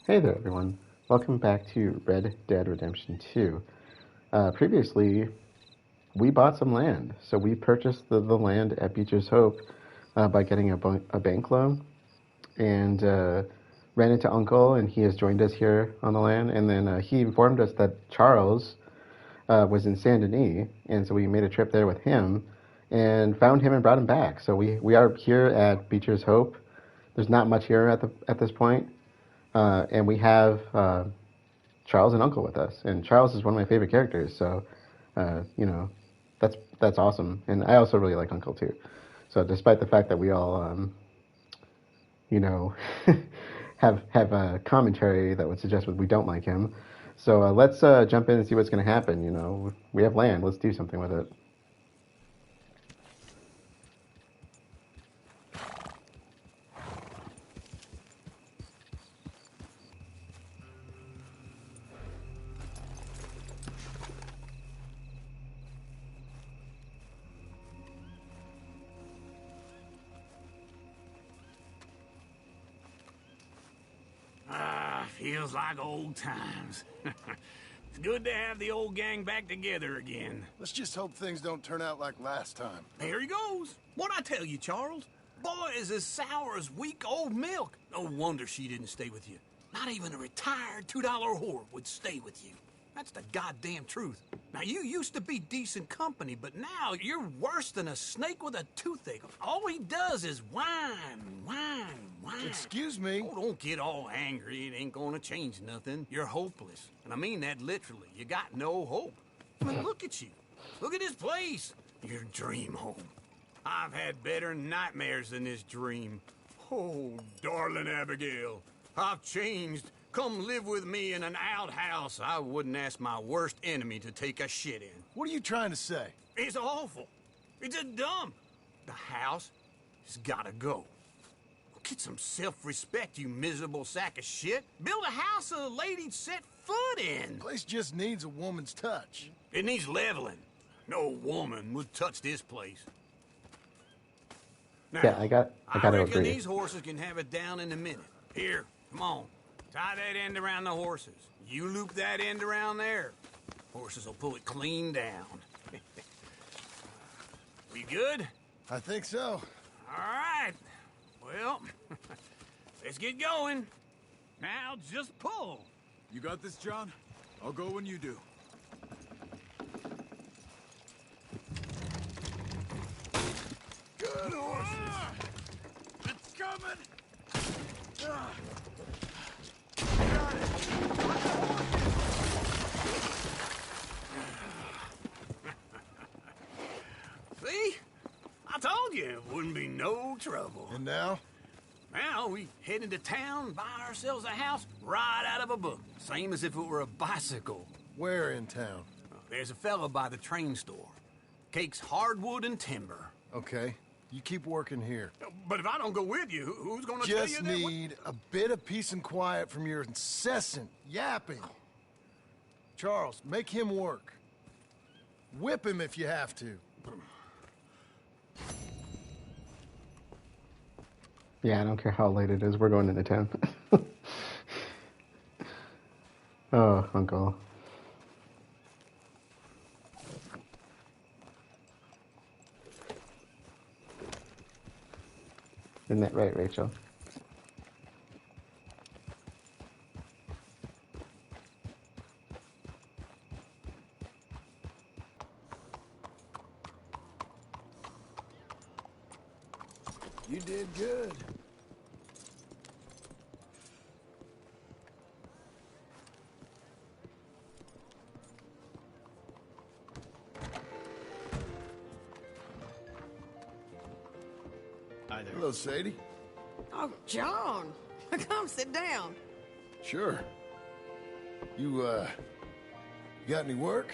Hey there, everyone. Welcome back to Red Dead Redemption 2. Previously, we bought some land. So we purchased the land at Beecher's Hope by getting a bank loan and ran into Uncle, and he has joined us here on the land. And then he informed us that Charles was in Saint Denis, and so we made a trip there with him and found him and brought him back. So we are here at Beecher's Hope. There's not much here at this point, and we have Charles and Uncle with us, and Charles is one of my favorite characters. So, you know, that's awesome, and I also really like Uncle too. So, despite the fact that we all, you know, have a commentary that would suggest that we don't like him, so let's jump in and see what's going to happen. We have land. Let's do something with it. Feels like old times. It's good to have the old gang back together again. Let's just hope things don't turn out like last time. There he goes. What'd I tell you, Charles? Boy is as sour as week-old milk. No wonder she didn't stay with you. Not even a retired $2 whore would stay with you. That's the goddamn truth. Now, you used to be decent company, but now you're worse than a snake with a toothache. All he does is whine. Excuse me? Oh, don't get all angry. It ain't gonna change nothing. You're hopeless. And I mean that literally. You got no hope. I mean, look at you. Look at this place. Your dream home. I've had better nightmares than this dream. Oh, darling Abigail, I've changed. Come live with me in an outhouse I wouldn't ask my worst enemy to take a shit in. What are you trying to say? It's awful. It's a dump. The house has gotta go. Get some self-respect, you miserable sack of shit. Build a house a lady'd set foot in. The place just needs a woman's touch. It needs leveling. No woman would touch this place. Now, Yeah, I gotta reckon agree. these horses can have it down in a minute. Here, come on. Tie that end around the horses. You loop that end around there. Horses will pull it clean down. We good? I think so. All right. Well, let's get going. Now, just pull. You got this, John? I'll go when you do. Good horses. It's coming. Got it. See? I told you it wouldn't be no trouble. And now? Now we head into town, buy ourselves a house right out of a book. Same as if it were a bicycle. Where in town? There's a fella by the train store. Cakes hardwood and timber. Okay. You keep working here. But if I don't go with you, who's gonna tell you Just that? need a bit of peace and quiet from your incessant yapping. Charles, make him work. Whip him if you have to. Yeah, I don't care how late it is. We're going into town. Oh, Uncle. Isn't that right, Rachel? You did good. Hi there. Hello, Sadie. Oh, John, come sit down. Sure. You got any work?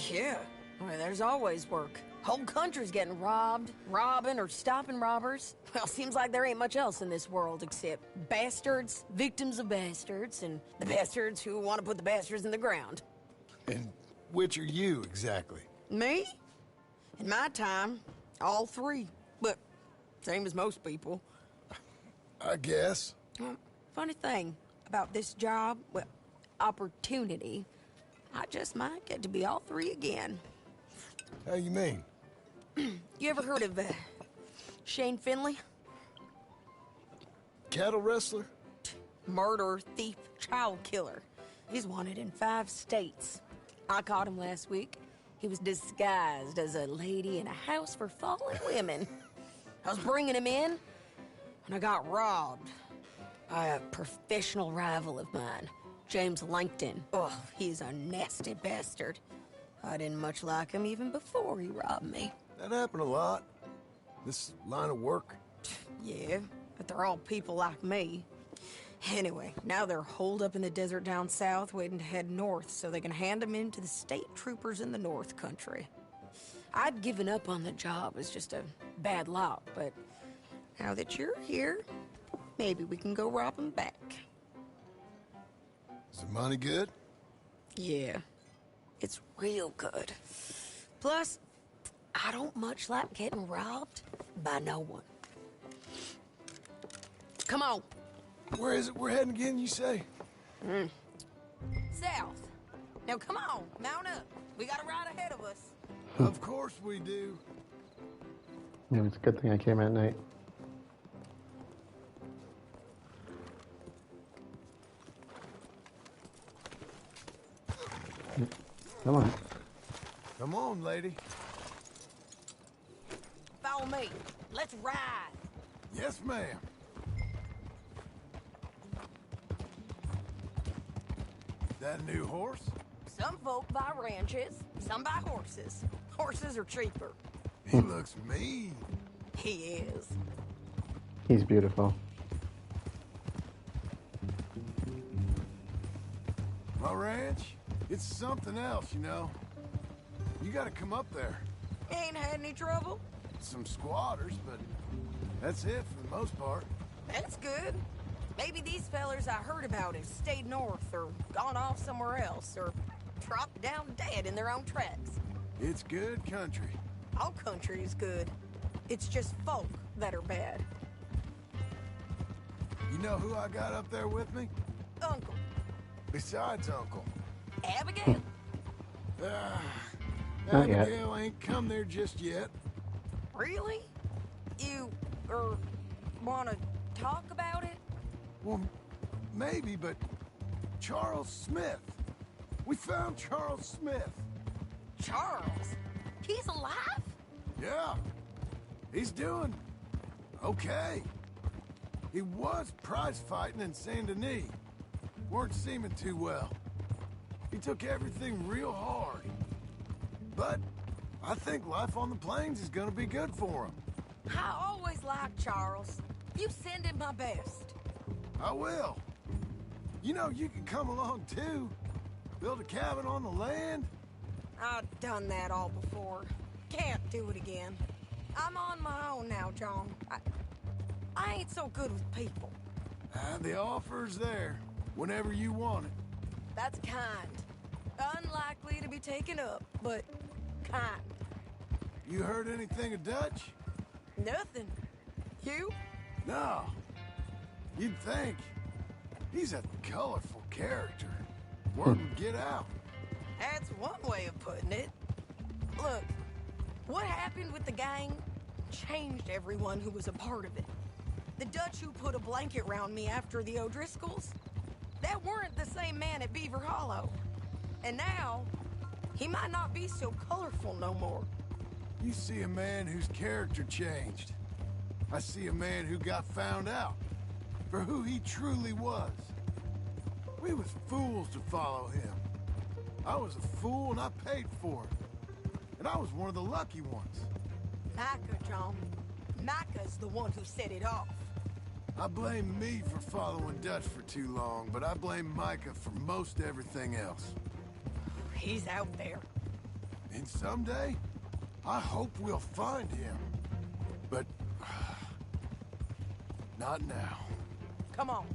Yeah, well, there's always work. Whole country's getting robbed, robbing, or stopping robbers. Well, seems like there ain't much else in this world except bastards, victims of bastards, and the bastards who want to put the bastards in the ground. And which are you, exactly? Me? In my time, all three. But same as most people. I guess. Funny thing, about this job, well, opportunity, I just might get to be all three again. How you mean? You ever heard of Shane Finley? Cattle wrestler? Murderer, thief, child killer. He's wanted in 5 states. I caught him last week. He was disguised as a lady in a house for fallen women. I was bringing him in, and I got robbed by a professional rival of mine, James Langton. Oh, he's a nasty bastard. I didn't much like him even before he robbed me. That happened a lot. This line of work. Yeah, but they're all people like me. Anyway, now they're holed up in the desert down south, waiting to head north so they can hand them in to the state troopers in the north country. I'd given up on the job as just a bad lot, but now that you're here, maybe we can go rob them back. Is the money good? Yeah, it's real good. Plus, I don't much like getting robbed by no one. Come on. Where is it we're heading again, you say? South. Now come on, mount up. We got a ride ahead of us. Of course we do. Yeah, it's a good thing I came at night. Come on. Come on, lady. Follow me. Let's ride. Yes, ma'am. That a new horse? Some folk buy ranches, some buy horses. Horses are cheaper. He looks mean. He is. He's beautiful. My ranch? It's something else, you know. You gotta come up there. Ain't had any trouble? Some squatters, but that's it for the most part. That's good. Maybe these fellers I heard about have stayed north or gone off somewhere else or dropped down dead in their own tracks. It's good country. All country is good. It's just folk that are bad. You know who I got up there with me? Uncle. Besides Uncle. Abigail. Not yet. Abigail ain't come there just yet. Really? You, wanna talk about it? Well, maybe, but Charles Smith. We found Charles Smith. Charles? He's alive? Yeah. He's doing okay. He was prize fighting in Saint Denis. Weren't seeming too well. He took everything real hard. But I think life on the plains is gonna be good for him. I always liked Charles. You send him my best. I will. You know, you can come along too. Build a cabin on the land. I've done that all before. Can't do it again. I'm on my own now, John. I ain't so good with people. The offer's there whenever you want it. That's kind. Unlikely to be taken up, but kind. You heard anything of Dutch? Nothing. You? No. You'd think. He's a colorful character. Word would get out. That's one way of putting it. Look, what happened with the gang changed everyone who was a part of it. The Dutch who put a blanket round me after the O'Driscolls, that weren't the same man at Beaver Hollow. And now, he might not be so colorful no more. You see a man whose character changed. I see a man who got found out for who he truly was. We was fools to follow him. I was a fool and I paid for it. And I was one of the lucky ones. Micah, John. Micah's the one who set it off. I blame me for following Dutch for too long, but I blame Micah for most everything else. He's out there. And someday, I hope we'll find him. But not now. Come on.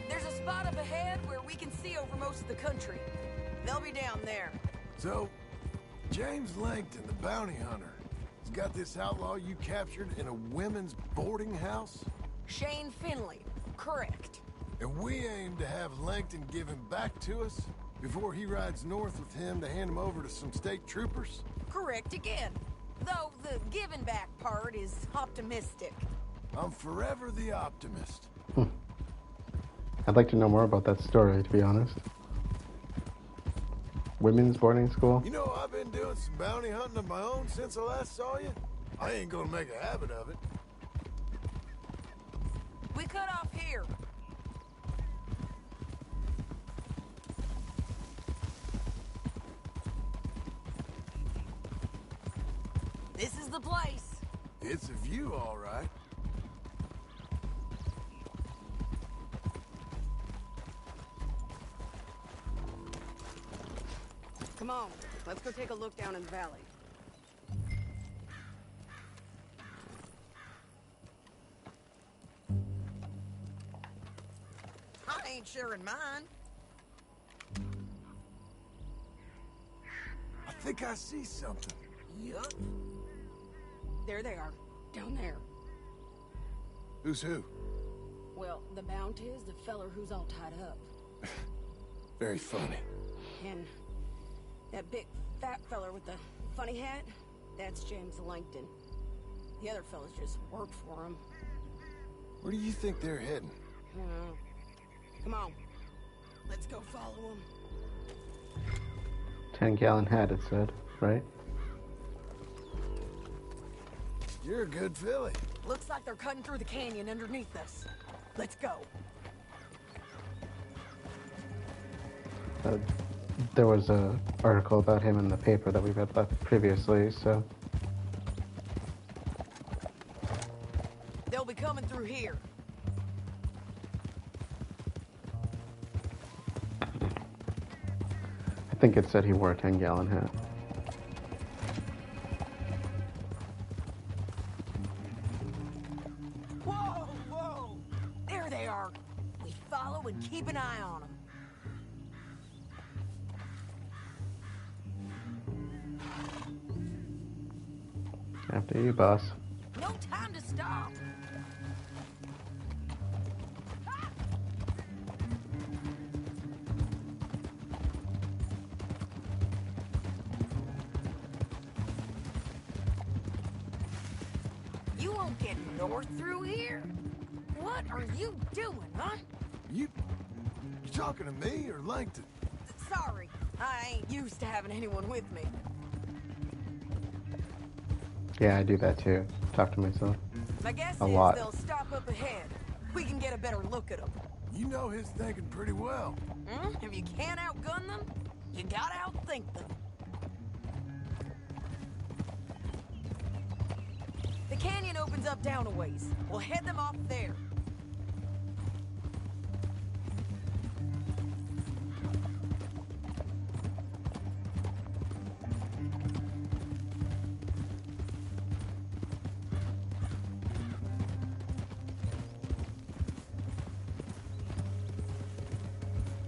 There's a spot up ahead where we can see over most of the country. They'll be down there. So, James Langton, the bounty hunter, has got this outlaw you captured in a women's boarding house? Shane Finley. Correct. And we aim to have Langton give him back to us before he rides north with him to hand him over to some state troopers? Correct again. Though the giving back part is optimistic. I'm forever the optimist. I'd like to know more about that story, to be honest. Women's boarding school? You know, I've been doing some bounty hunting of my own since I last saw you. I ain't gonna make a habit of it. We cut off here. This is the place. It's a view, all right. Come on, let's go take a look down in the valley. I ain't sharing mine. I think I see something. Yup. There they are, down there. Who's who? Well, the Bounty is the feller who's all tied up. Very funny. And that big fat feller with the funny hat, that's James Langton. The other fellas just work for him. Where do you think they're heading? Come on, let's go follow him. 10-gallon hat, it said, right? You're a good filly. Looks like they're cutting through the canyon underneath us. Let's go. There was a article about him in the paper that we read previously, so... They'll be coming through here. I think it said he wore a 10-gallon hat. Whoa, whoa! There they are. We follow and keep an eye on them. After you, boss. No time to stop. You won't get north through here? What are you doing, huh? You talking to me or Langton? Sorry, I ain't used to having anyone with me. Yeah, I do that too. Talk to myself. My guess A is lot. they'll stop up ahead. We can get a better look at them. You know his thinking pretty well. If you can't outgun them, you gotta outthink them. The canyon opens up down a ways. We'll head them off there.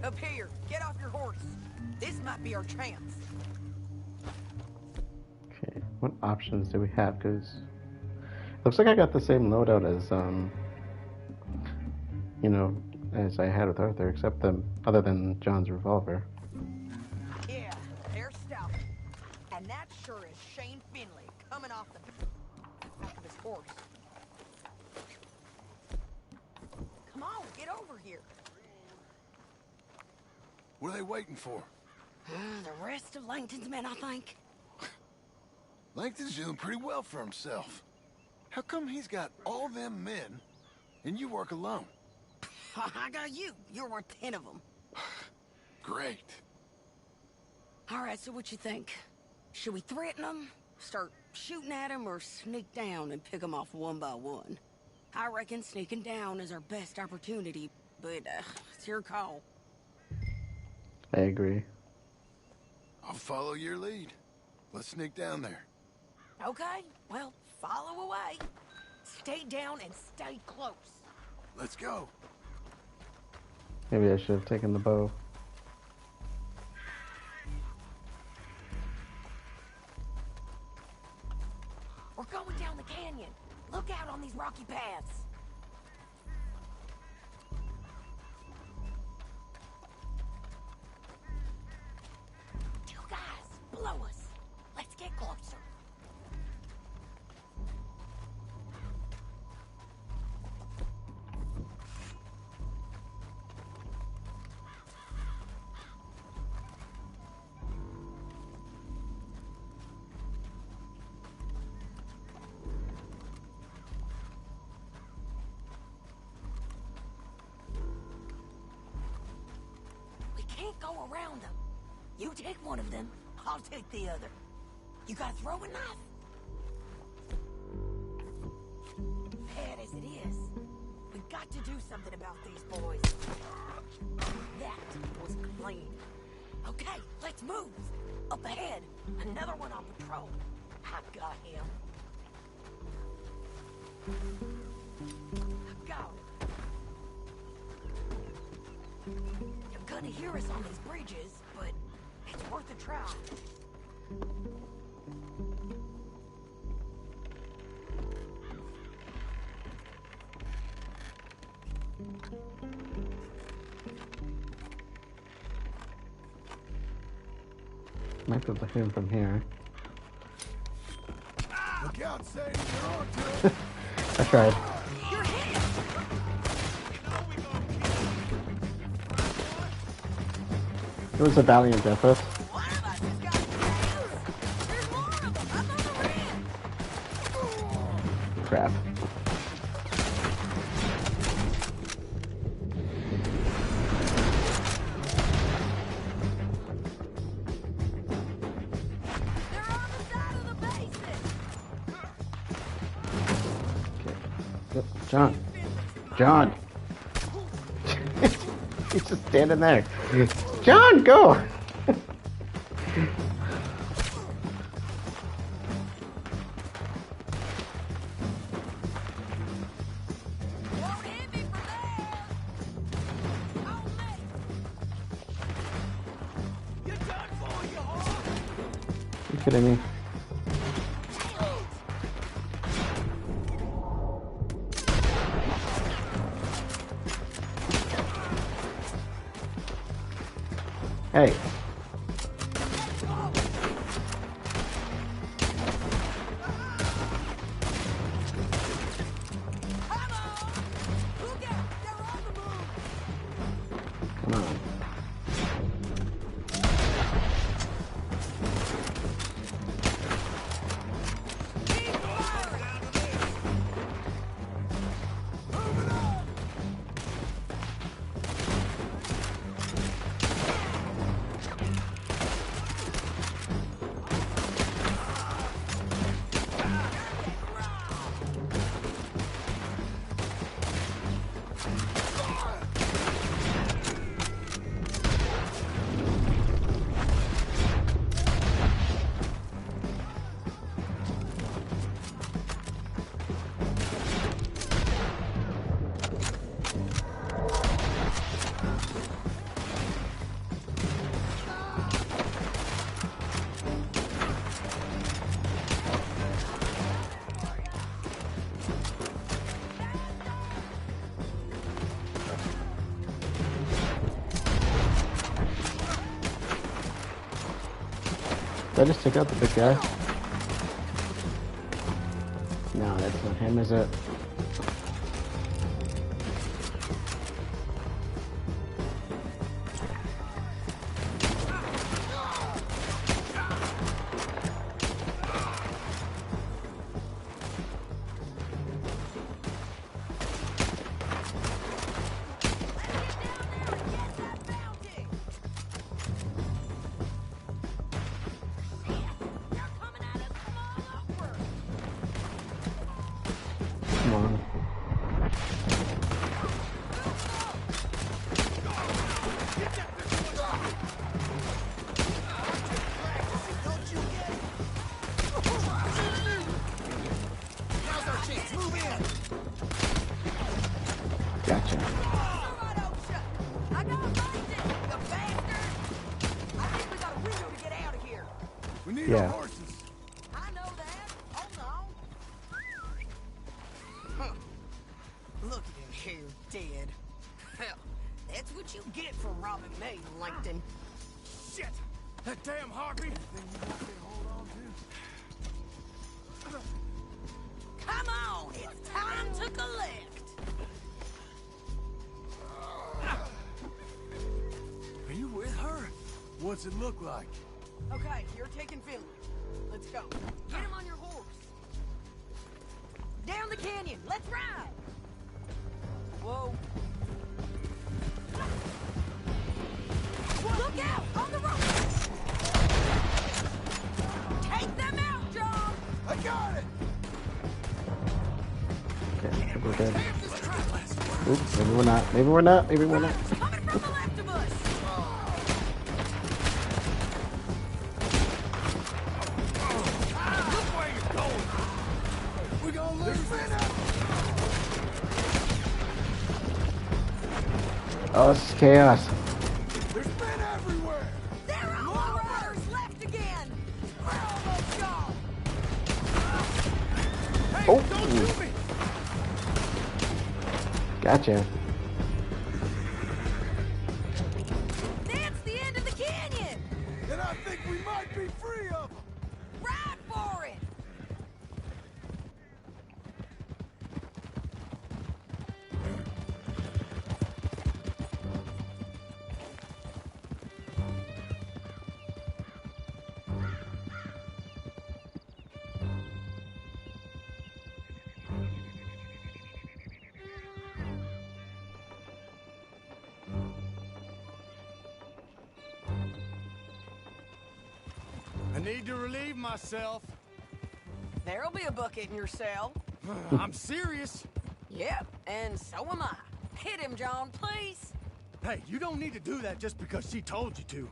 Up here, get off your horse. This might be our chance. Okay, what options do we have? Because looks like I got the same loadout as, as I had with Arthur, except other than John's revolver. Yeah, they're stopping. And that sure is Shane Finley coming off the back of his horse. Come on, get over here. What are they waiting for? The rest of Langton's men, I think. Langton's doing pretty well for himself. How come he's got all them men and you work alone? I got you. You're worth 10 of them. Great. All right, so what you think? Should we threaten them, start shooting at them, or sneak down and pick them off one by one? I reckon sneaking down is our best opportunity, but it's your call. I agree. I'll follow your lead. Let's sneak down there. Okay, well, follow away. Stay down and stay close. Let's go. Maybe I should have taken the bow. We're going down the canyon. Look out on these rocky paths. Two guys below us. Let's get closer. Can't go around them. You take one of them, I'll take the other. You got a throwing knife? Bad as it is, we've got to do something about these boys. That was clean. Okay, let's move. Up ahead, another one on patrol. I've got him. I've got him. You're gonna hear us on these bridges, but it's worth a try. Might be able to hear him from here. Look out, Sadie, you're on to it. I tried. It was a valiant effort. One of us has got nails. There's more of them. I'm on the rim. Crap. They're on the side of the basin. Okay. Yep. John. John. He's just standing there. John, go! Won't hit me for that. Oh, mate. You're done for, you whore! You kidding me? Hey. Come on. Did I just take out the big guy? No, that's not him, is it? Come your Yeah. horses. I know that. Hold on. Huh. Look at him here, dead. Hell, that's what you get for robbing me, Langton. Shit! That damn harpy! Anything you want me to hold on to? Come on, it's time to collect. Are you with her? What's it look like? Okay, you're taking Finley. Let's go. Get him on your horse. Down the canyon. Let's ride. Whoa. Look out! On the road! Take them out, John! I got it! Okay, I think we're good. Oops, maybe we're not. Maybe we're not. Maybe we're not. Coming from the left of us! Look where you're going! We're gonna lose this! Oh, this is chaos. There's men everywhere! There are more riders left again! We're almost gone! Hey, Oh. don't shoot me! Gotcha. That's the end of the canyon! Then I think we might be free of them! Ride for it! I need to relieve myself. There'll be a bucket in your cell. I'm serious. Yep, and so am I. Hit him, John, please. Hey, you don't need to do that just because she told you to.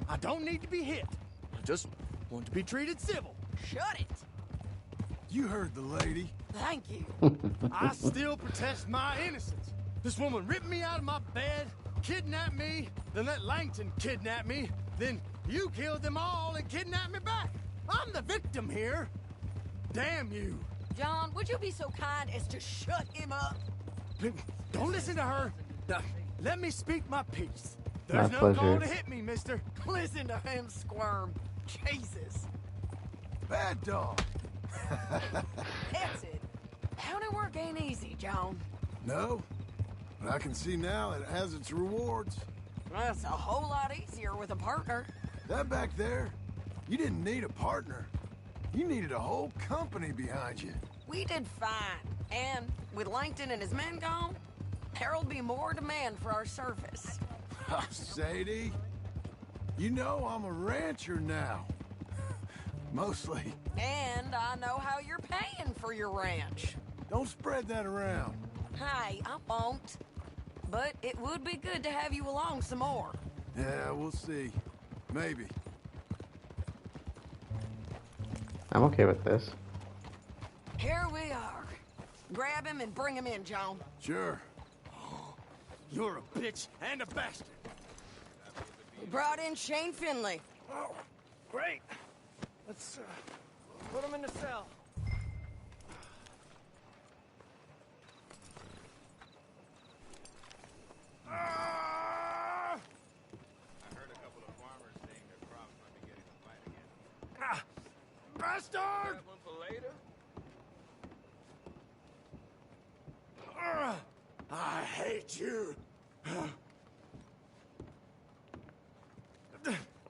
I don't need to be hit. I just want to be treated civil. Shut it. You heard the lady. Thank you. I still protest my innocence. This woman ripped me out of my bed, kidnapped me, then let Langton kidnap me, then you killed them all and kidnapped me back. I'm the victim here. Damn you. John, would you be so kind as to shut him up? Don't listen to her. Let me speak my piece. My There's no pleasure. call to hit me, mister. Listen to him squirm. Jesus. Bad dog. That's it. County work ain't easy, John. No, but I can see now it has its rewards. That's a whole lot easier with a partner. That back there, you didn't need a partner. You needed a whole company behind you. We did fine. And with Langton and his men gone, there'll be more demand for our service. Sadie, you know I'm a rancher now. Mostly. And I know how you're paying for your ranch. Don't spread that around. Hey, I won't. But it would be good to have you along some more. Yeah, we'll see. Maybe. I'm okay with this. Here we are. Grab him and bring him in, John. Sure. You're a bitch and a bastard. We brought in Shane Finley. Oh, great. Let's put him in the cell. I heard a couple of farmers saying their crops might be getting a fight again. Bastard! One for later? I hate you.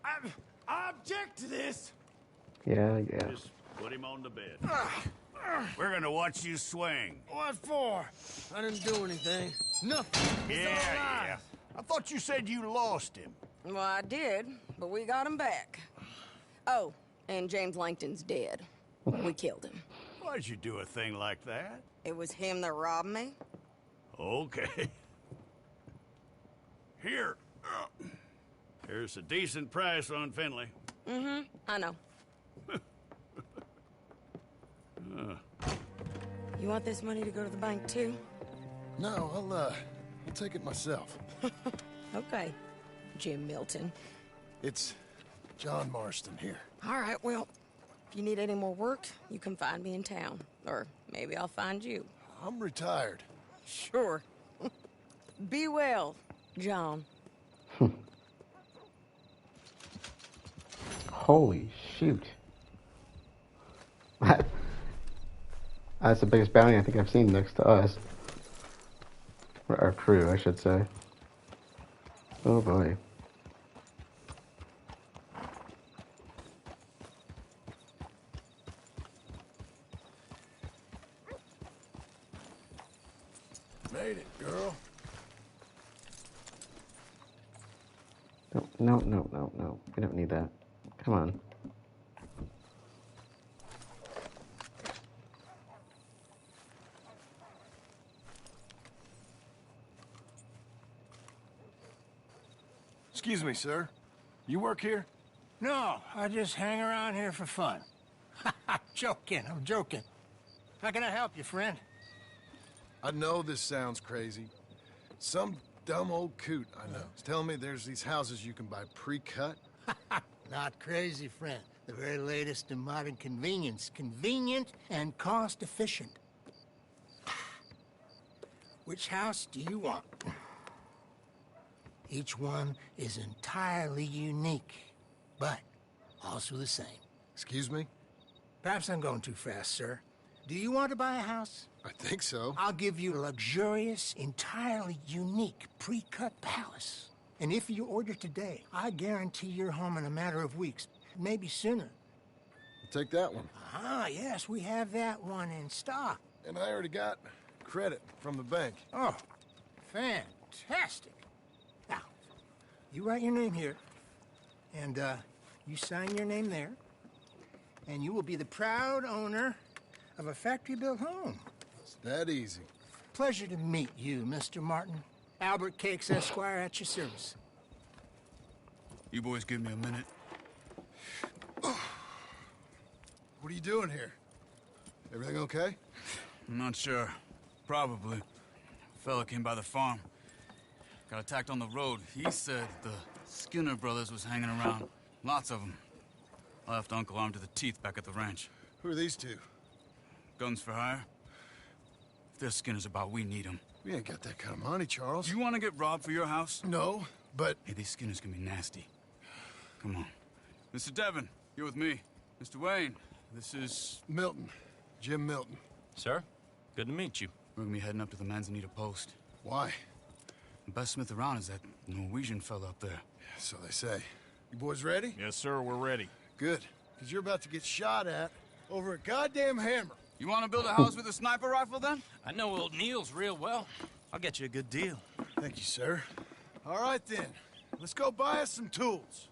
I object to this. Yeah. Just put him on the bed. We're gonna watch you swing. What for? I didn't do anything. Nothing. It's all lies. I thought you said you lost him. Well, I did, but we got him back. Oh, and James Langton's dead. We killed him. Why'd you do a thing like that? It was him that robbed me. Okay. Here. Here's a decent price on Finley. Mm-hmm, I know. You want this money to go to the bank, too? No, I'll take it myself. Okay, Jim Milton. It's John Marston here. All right, well, if you need any more work, you can find me in town. Or maybe I'll find you. I'm retired. Sure. Be well, John. Holy shoot. That's the biggest bounty I think I've seen next to us. Or our crew, I should say. Oh boy. Made it, girl. No. We don't need that. Come on. Excuse me, sir. You work here? No, I just hang around here for fun. I'm joking. How can I help you, friend? I know this sounds crazy. Some dumb old coot I know is telling me there's these houses you can buy pre-cut. Not crazy, friend. The very latest in modern convenience. Convenient and cost-efficient. Which house do you want? Each one is entirely unique, but also the same. Excuse me? Perhaps I'm going too fast, sir. Do you want to buy a house? I think so. I'll give you a luxurious, entirely unique pre-cut palace. And if you order today, I guarantee you're home in a matter of weeks, maybe sooner. I'll take that one. Ah, yes, we have that one in stock. And I already got credit from the bank. Oh, fantastic. Now, you write your name here, and you sign your name there, and you will be the proud owner of a factory-built home. It's that easy. Pleasure to meet you, Mr. Martin. Albert Cakes, Esquire, at your service. You boys give me a minute. What are you doing here? Everything okay? I'm not sure. Probably. A fella came by the farm. Got attacked on the road. He said the Skinner brothers was hanging around. Lots of them. I left Uncle armed to the teeth back at the ranch. Who are these two? Guns for hire? If there's Skinner's about, we need them. We ain't got that kind of money, Charles. You want to get robbed for your house? No, but... Hey, these Skinners can be nasty. Come on. Mr. Devon, you're with me. Mr. Wayne, this is... Milton. Jim Milton. Sir, good to meet you. We're gonna be heading up to the Manzanita post. Why? The best smith around is that Norwegian fella up there. So they say. You boys ready? Yes, sir, we're ready. Good. Because you're about to get shot at over a goddamn hammer. You want to build a house with a sniper rifle, then? I know old Neil's real well. I'll get you a good deal. Thank you, sir. All right, then. Let's go buy us some tools.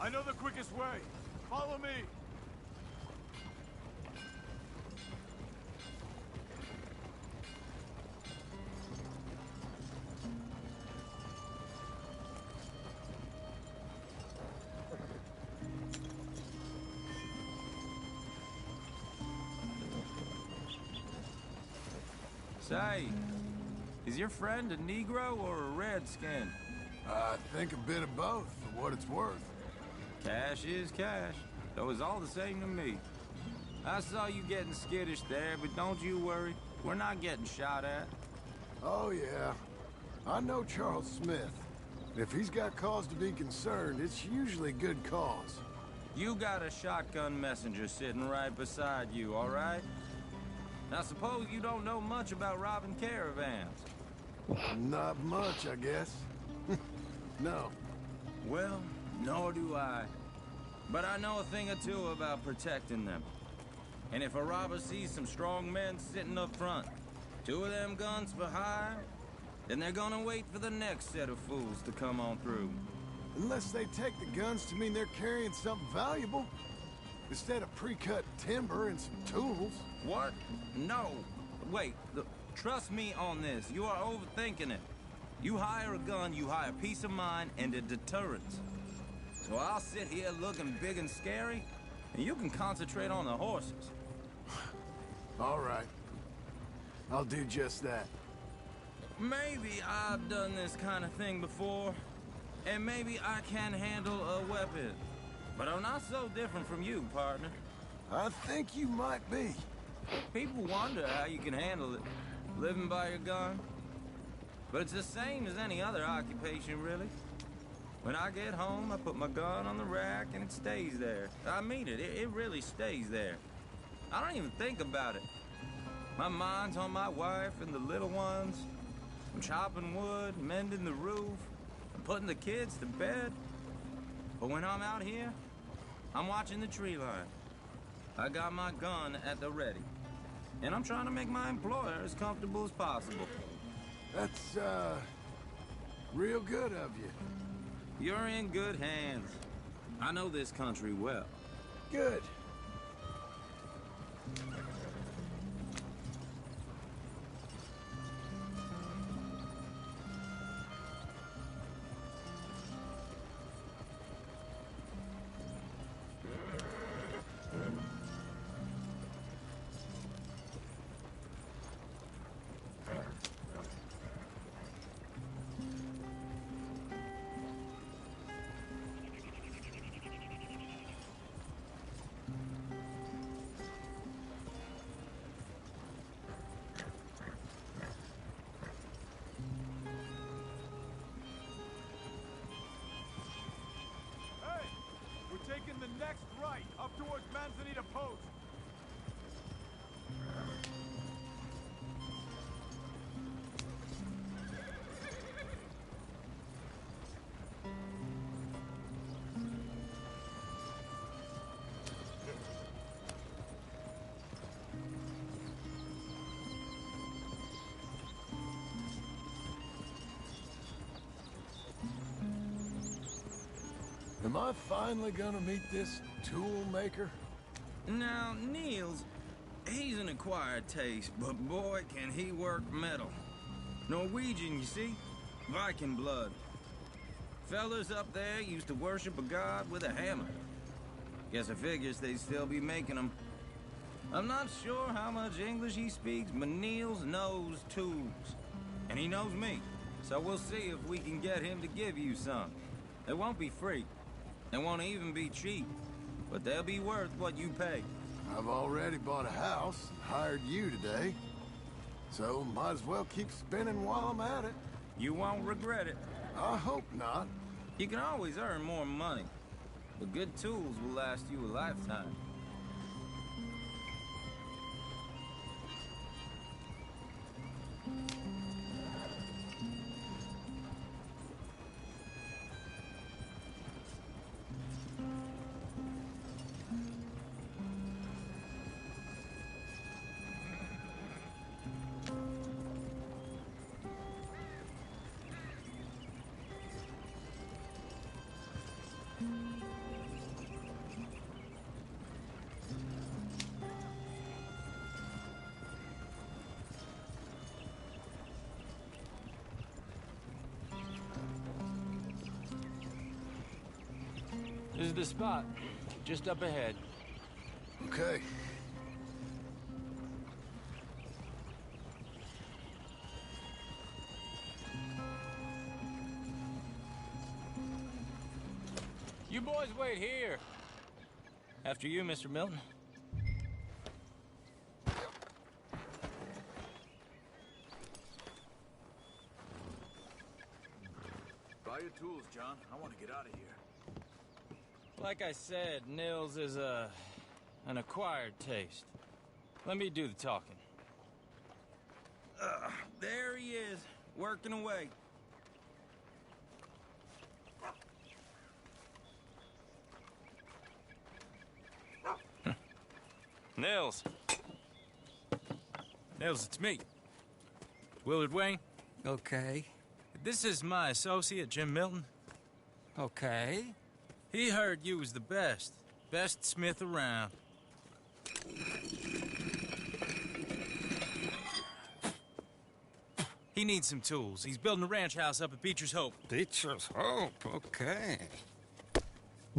I know the quickest way. Follow me. Say, is your friend a Negro or a Redskin? I think a bit of both, for what it's worth. Cash is cash, though it's all the same to me. I saw you getting skittish there, but don't you worry. We're not getting shot at. Oh, yeah. I know Charles Smith. If he's got cause to be concerned, it's usually good cause. You got a shotgun messenger sitting right beside you, all right? Now suppose you don't know much about robbing caravans. Not much, I guess. No. Well, nor do I. But I know a thing or two about protecting them. And if a robber sees some strong men sitting up front, 2 of them guns for hire, then they're gonna wait for the next set of fools to come on through. Unless they take the guns to mean they're carrying something valuable. Instead of pre-cut timber and some tools. What? No. Wait, trust me on this. You are overthinking it. You hire a gun, you hire peace of mind and a deterrence. So I'll sit here looking big and scary, and you can concentrate on the horses. All right. I'll do just that. Maybe I've done this kind of thing before, And maybe I can handle a weapon. But I'm not so different from you, partner. I think you might be. People wonder how you can handle it, living by your gun. But it's the same as any other occupation, really. When I get home, I put my gun on the rack and it stays there. I mean it, it really stays there. I don't even think about it. My mind's on my wife and the little ones. I'm chopping wood, mending the roof, and putting the kids to bed. But when I'm out here, I'm watching the tree line. I got my gun at the ready. And I'm trying to make my employer as comfortable as possible. That's, real good of you. You're in good hands. I know this country well. Good. Taking the next right, up towards Manzanita Post. Am I finally gonna meet this tool maker? Now, Niels, he's an acquired taste, but boy, can he work metal. Norwegian, you see? Viking blood. Fellas up there used to worship a god with a hammer. Guess I figures they'd still be making them. I'm not sure how much English he speaks, but Niels knows tools. And he knows me, so we'll see if we can get him to give you some. It won't be free. It won't even be cheap, but they'll be worth what you pay. I've already bought a house and hired you today. So might as well keep spinning while I'm at it. You won't regret it. I hope not. You can always earn more money, but good tools will last you a lifetime. This is the spot, just up ahead. Okay. You boys wait here. After you, Mr. Milton. Buy your tools, John. I want to get out of here. Like I said, Nils is an acquired taste. Let me do the talking. There he is, working away. Nils. Nils, it's me. Willard Wayne. Okay. This is my associate, Jim Milton. Okay. He heard you was the best. Best smith around. He needs some tools. He's building a ranch house up at Beecher's Hope. Beecher's Hope, okay.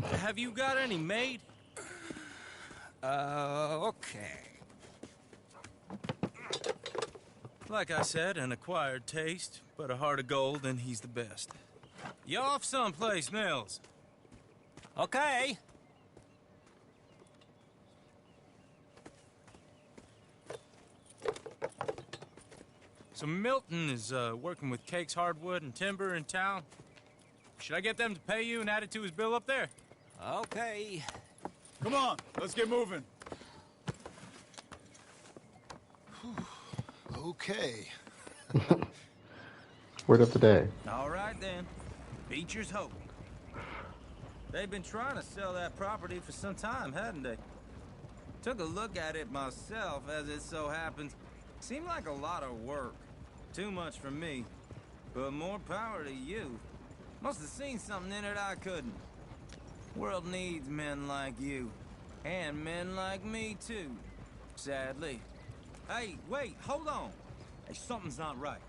Have you got any made? Okay. Like I said, an acquired taste, but a heart of gold, and he's the best. You off someplace, Nils? Okay. So Milton is working with Cake's Hardwood and Timber in town. Should I get them to pay you and add it to his bill up there? Okay. Come on, let's get moving. Okay. Word of the day. All right, then. Beecher's Hope. They've been trying to sell that property for some time, hadn't they? Took a look at it myself, as it so happens. Seemed like a lot of work. Too much for me. But more power to you. Must have seen something in it I couldn't. World needs men like you. And men like me, too. Sadly. Hey, wait, hold on. Hey, something's not right.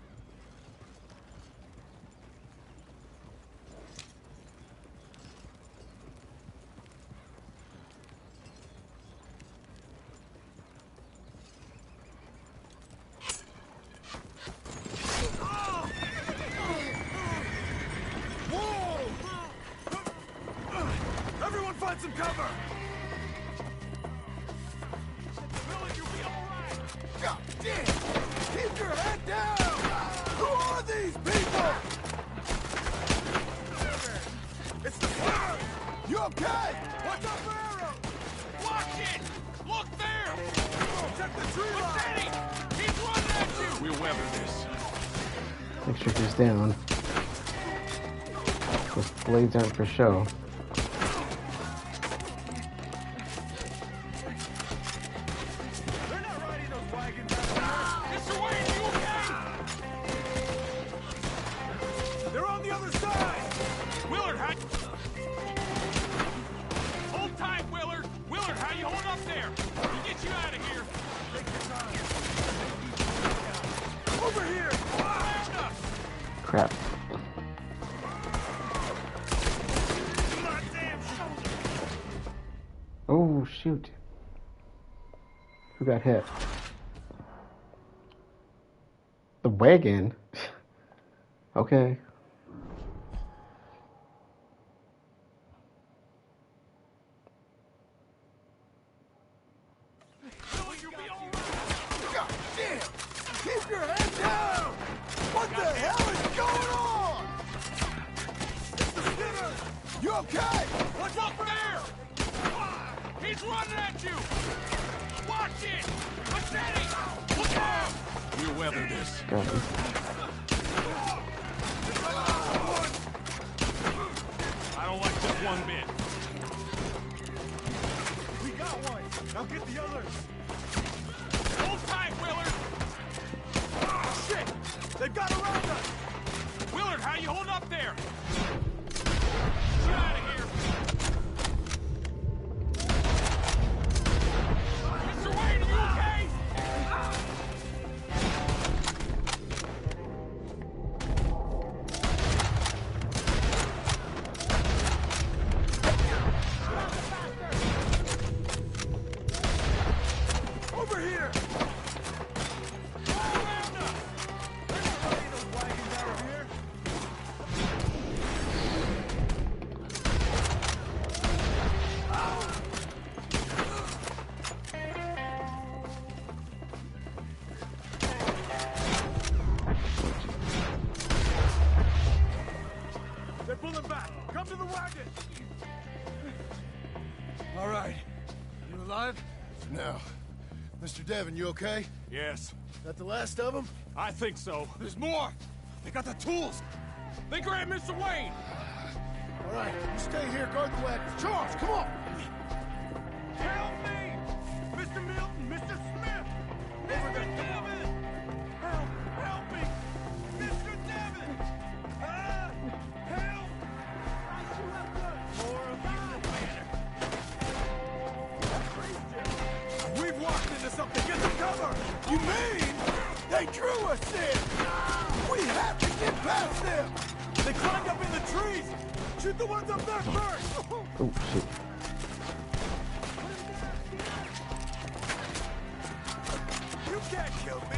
Everyone find some cover! Evelyn, you'll be all right! God damn! Keep your head down! Who are these people? It's the fire! You okay? Watch out for arrows! Watch it! Look there! Check the tree line! Steady! He's running at you! We'll weather this. Make sure he's down. With blades out for show. They're not riding those wagons out there! Mr. Wayne, you okay? They're on the other side! Willard, how... Hold tight, Willard! Willard, how you hold up there? We'll get you out of here! Take your time. Over here! Around us! Crap. Oh, shoot. Who got hit? The wagon? Okay. God damn! Keep your head down! What the hell is going on? It's the spinner! You okay? What's up there? He's running at you! Watch it! Machete! Look out! We'll weather this. Got him. I don't like this one bit. We got one. Now get the others. Hold tight, Willard. Shit! They've got around us. Willard, how you holding up there? Get out of here. Mr. Wayne, are you okay? Over here! All around us! They're not riding those wagons out of here! They're pulling back! Come to the wagon! All right. You alive? No. Mr. Devon, you okay? Yes, That the last of them? I think so. There's more! They got the tools! They grabbed Mr. Wayne! All right, you stay here, guard the wagons. Charles, come on! Help me! Mr. Milton! Mr. Smith! Mr. Devon! Help! Help me! Mr. Devon! Help! More of you. We've walked into something! Get some cover! You mean they drew us in? We have to get past them! They climbed up in the trees! Shoot the ones up there first! Oh, shoot. You can't kill me!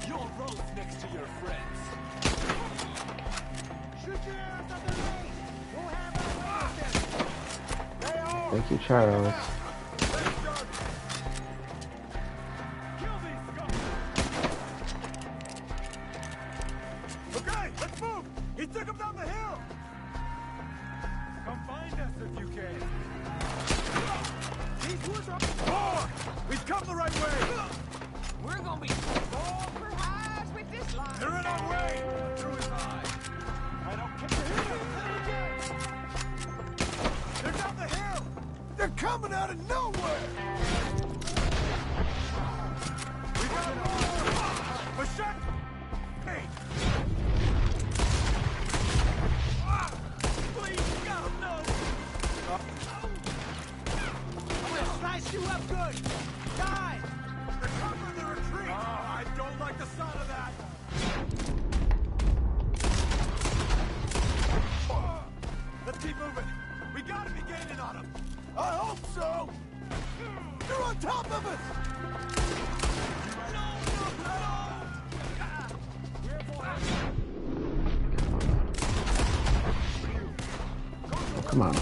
You'll roast next to your friends. Thank you, Charles. Okay, let's move! He took him down the hill! Come find us if you can. These woods are... Forward! We've come the right way! We're gonna be all for highs with this line. They're in our way! Through his eye! I don't care. They're down the hill! They're coming out of nowhere! We got more! Machete! Hey! Please, God, no! I'm gonna slice you up good. Die! They're covering the retreat! I don't like the sound of that! Let's keep moving! We gotta be gaining on them! I hope so! They're on top of us! Come on.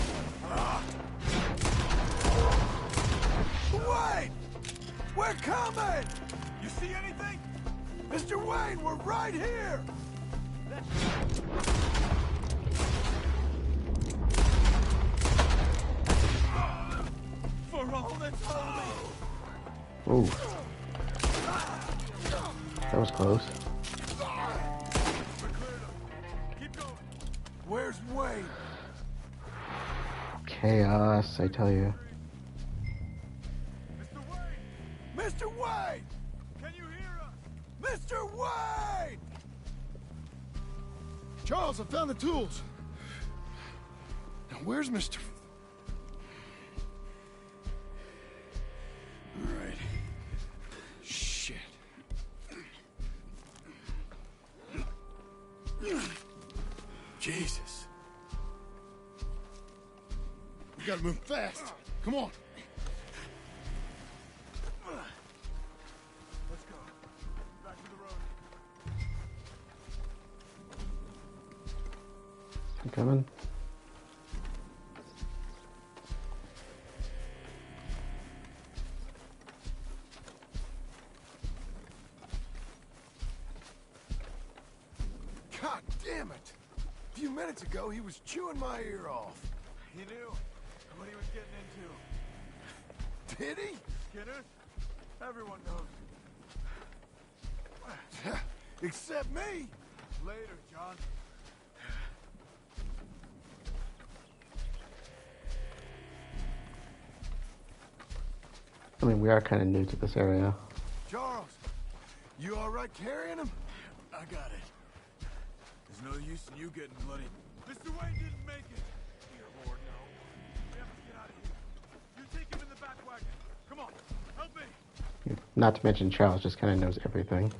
Wait! We're coming! You see anything? Mr. Wayne, we're right here! For all that's holy! Ooh. That was close. Keep going! Where's Wayne? Chaos, I tell you. Mr. Wayne! Mr. Wayne! Can you hear us? Mr. Wayne! Charles, I found the tools. Now, where's Mr. All right. Shit. Jesus. We gotta move fast. Come on. Let's go. Back to the road. I'm coming. God damn it! A few minutes ago, he was chewing my ear off. He knew what he was getting into. Did he? Skinners? Everyone knows. Except me! Later, John. I mean, we are kind of new to this area. Charles, you all right carrying him? I got it. There's no use in you getting bloody. Mr. Wayne didn't make it. Dear Lord, no. We have to get out of here. You take him in the back wagon. Come on, help me. Not to mention Charles just kind of knows everything.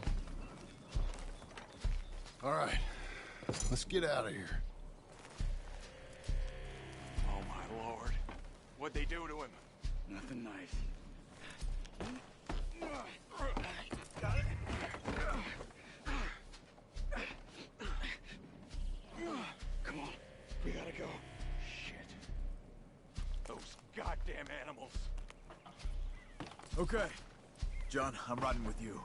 All right, let's get out of here. Oh, my Lord. What'd they do to him? Nothing nice. Got it? Come on, we gotta go. Shit. Those goddamn animals. Okay. John, I'm riding with you.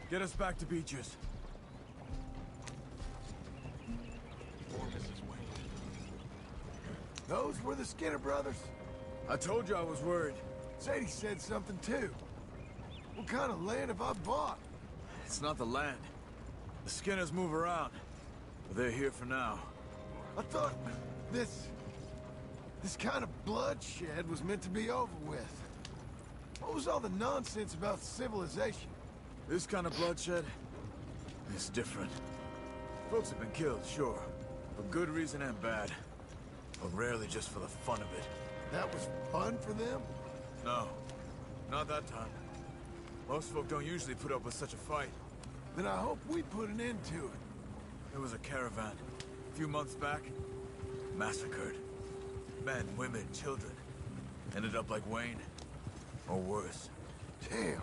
Get us back to Beecher's. Poor Mrs. Wayne. Those were the Skinner brothers? I told you I was worried. Sadie said something too. What kind of land have I bought? It's not the land. The Skinners move around. But they're here for now. I thought this kind of bloodshed was meant to be over with. What was all the nonsense about civilization? This kind of bloodshed is different. Folks have been killed, sure. For good reason and bad. But rarely just for the fun of it. That was fun for them? No. Not that time. Most folk don't usually put up with such a fight. Then I hope we put an end to it. There was a caravan. A few months back. Massacred. Men, women, children. Ended up like Wayne. Or worse. Damn.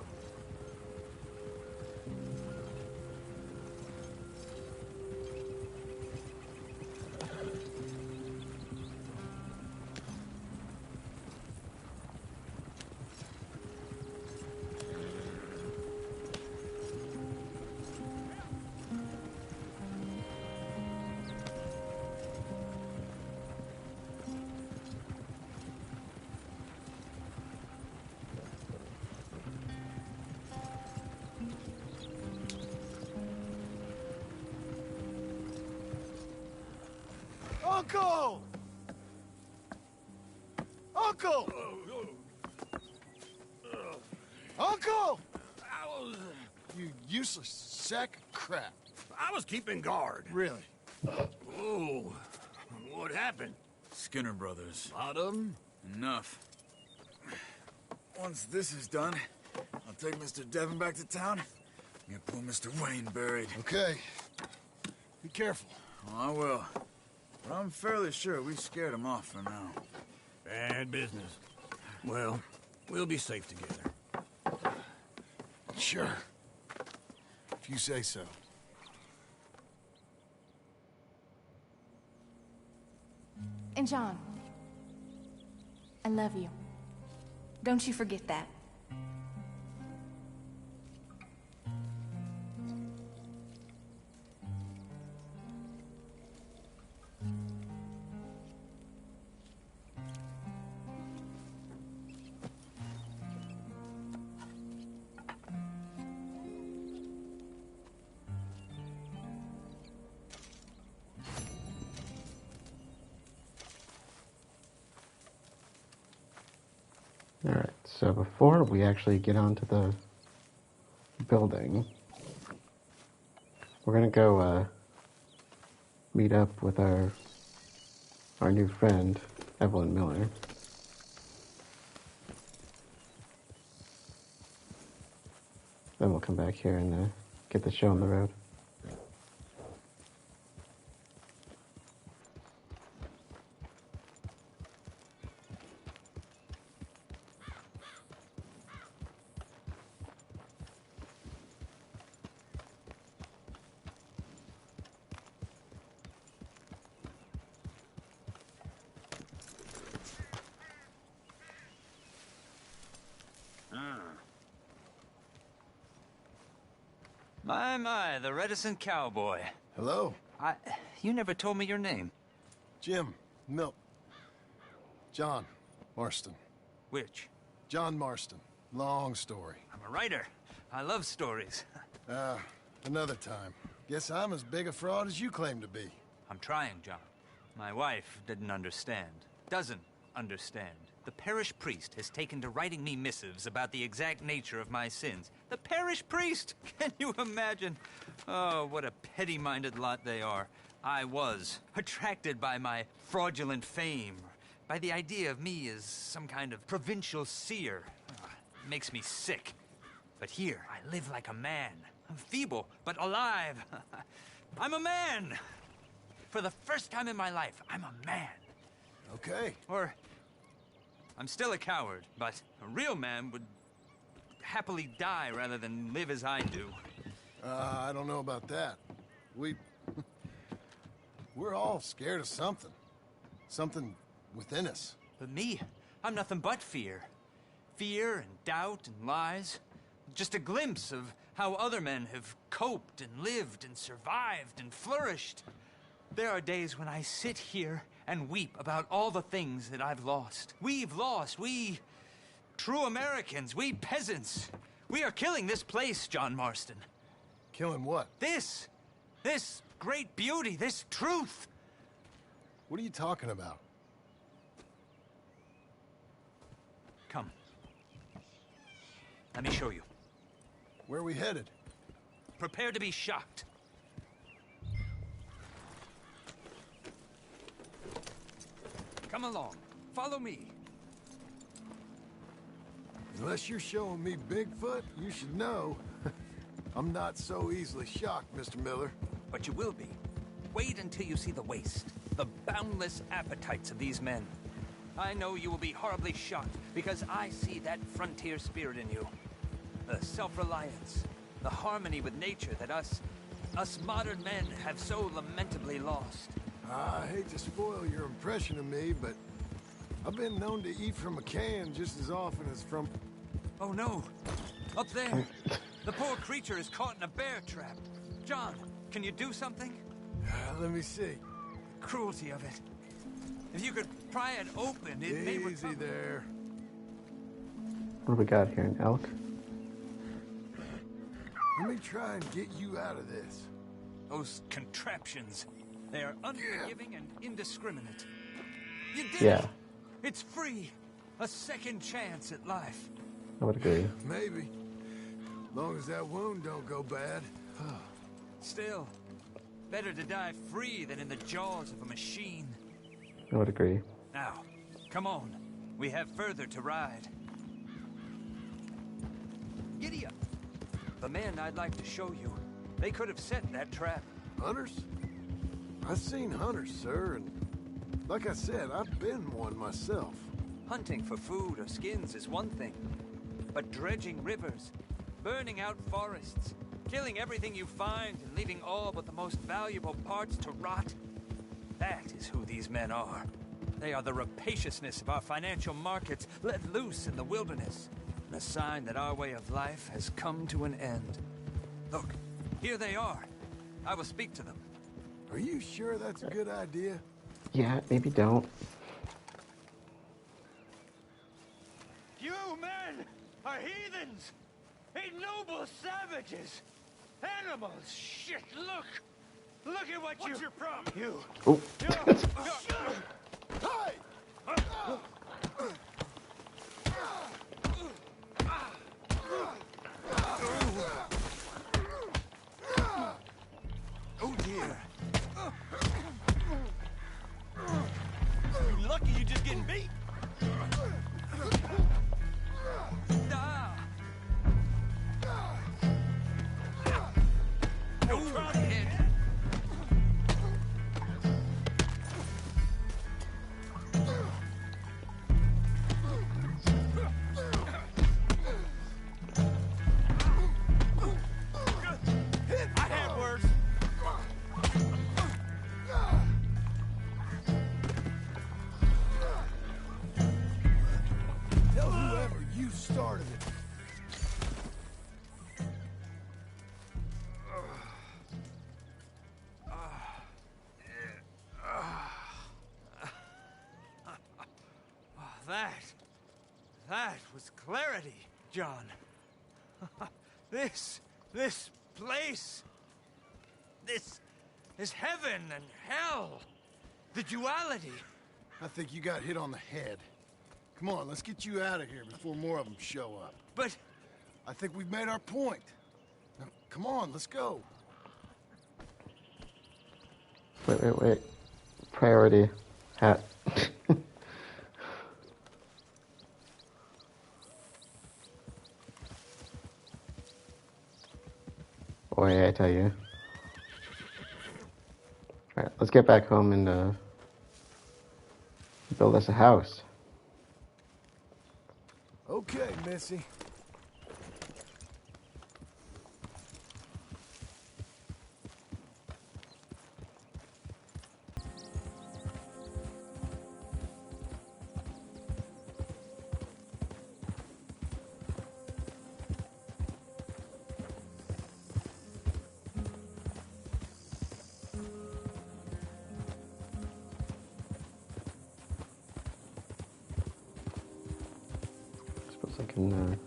Uncle! Uncle! Uncle! You useless sack of crap. I was keeping guard. Really? Oh, what happened? Skinner brothers. A lot of them? Enough. Once this is done, I'll take Mr. Devon back to town. Get poor Mr. Wayne buried. Okay. Be careful. Oh, I will. But I'm fairly sure we scared him off for now. Bad business. Well, we'll be safe together. Sure. If you say so. And John, I love you. Don't you forget that. Alright, so before we actually get onto the building, we're gonna go meet up with our new friend, Evelyn Miller. Then we'll come back here and get the show on the road. My, the reticent cowboy. Hello? You never told me your name. Jim. Milt. John Marston. Which? John Marston. Long story. I'm a writer. I love stories. Another time. Guess I'm as big a fraud as you claim to be. I'm trying, John. My wife didn't understand. Doesn't understand. The parish priest has taken to writing me missives about the exact nature of my sins. The parish priest! Can you imagine? Oh, what a petty-minded lot they are. I was attracted by my fraudulent fame, by the idea of me as some kind of provincial seer. It makes me sick. But here, I live like a man. I'm feeble, but alive. I'm a man! For the first time in my life, I'm a man. Okay. Or... I'm still a coward, but a real man would happily die rather than live as I do. I don't know about that. We're all scared of something. Something within us. But me, I'm nothing but fear. Fear and doubt and lies. Just a glimpse of how other men have coped and lived and survived and flourished. There are days when I sit here and weep about all the things that I've lost. We've lost. We true Americans, we peasants. We are killing this place, John Marston. Killing what? This great beauty, this truth. What are you talking about? Come. Let me show you. Where are we headed? Prepare to be shocked. Come along. Follow me. Unless you're showing me Bigfoot, you should know. I'm not so easily shocked, Mr. Miller. But you will be. Wait until you see the waste, the boundless appetites of these men. I know you will be horribly shocked, because I see that frontier spirit in you. The self-reliance, the harmony with nature that us modern men have so lamentably lost. I hate to spoil your impression of me, but I've been known to eat from a can just as often as from... Oh no! Up there! The poor creature is caught in a bear trap. John, can you do something? Let me see. The cruelty of it. If you could pry it open, it may recover. Easy there. What do we got here, an elk? Let me try and get you out of this. Those contraptions. They are unforgiving and indiscriminate. You did Yeah, it! It's free! A second chance at life. I would agree. Maybe. Long as that wound don't go bad. Still, better to die free than in the jaws of a machine. I would agree. Now, come on. We have further to ride. Giddy up. The men I'd like to show you. They could have set that trap. Hunters? I've seen hunters, sir, and like I said, I've been one myself. Hunting for food or skins is one thing. But dredging rivers, burning out forests, killing everything you find and leaving all but the most valuable parts to rot. That is who these men are. They are the rapaciousness of our financial markets let loose in the wilderness. And a sign that our way of life has come to an end. Look, here they are. I will speak to them. Are you sure that's a good idea? Yeah, maybe don't. You men are heathens! Ignoble savages! Animals! Shit, look! Look at what you... What's your problem? You... Oh. Hey! Oh dear. You're lucky you're just getting beat. Don't try to hit. I had worse. Tell whoever you started it. That was clarity, John. This place, this is heaven and hell. The duality. I think you got hit on the head. Come on, let's get you out of here before more of them show up. But... I think we've made our point. Now, come on, let's go. Wait. Priority hat. Boy, I tell you. Alright, let's get back home and build us a house. Okay, Missy. I can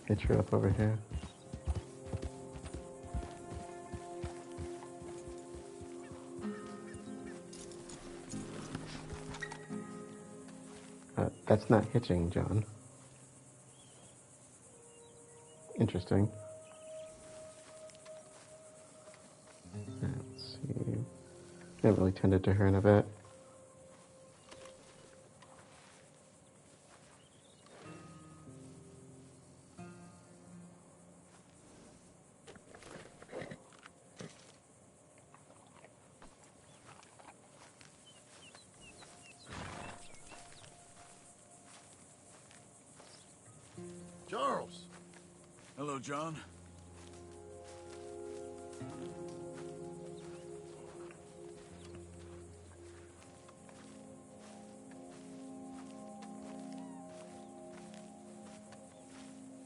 hitch her up over here. That's not hitching, John. Interesting. Let's see. I haven't really tended to her in a bit. Charles. Hello, John.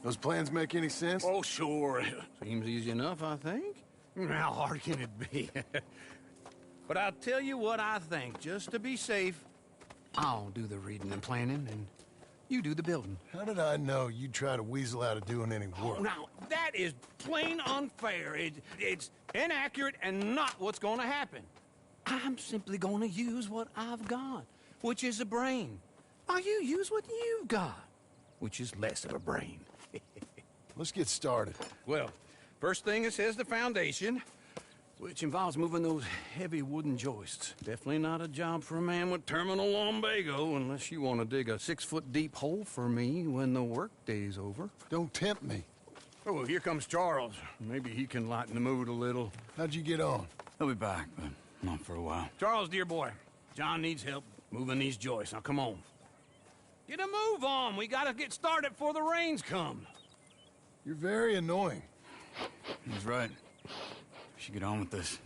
Those plans make any sense? Oh, sure. Seems easy enough, I think. How hard can it be? But I'll tell you what I think, just to be safe. I'll do the reading and planning, and You do the building. How did I know you'd try to weasel out of doing any work? Now, that is plain unfair. It's inaccurate and not what's gonna happen. I'm simply gonna use what I've got, which is a brain. While you use what you've got, which is less of a brain. Let's get started. Well, first thing it says the foundation, which involves moving those heavy wooden joists. Definitely not a job for a man with terminal lumbago, unless you want to dig a 6-foot deep hole for me when the workday's over. Don't tempt me. Oh, well, here comes Charles. Maybe he can lighten the mood a little. How'd you get on? He'll be back, but not for a while. Charles, dear boy, John needs help moving these joists. Now, come on. Get a move on. We gotta get started before the rains come. You're very annoying. He's right. We should get on with this.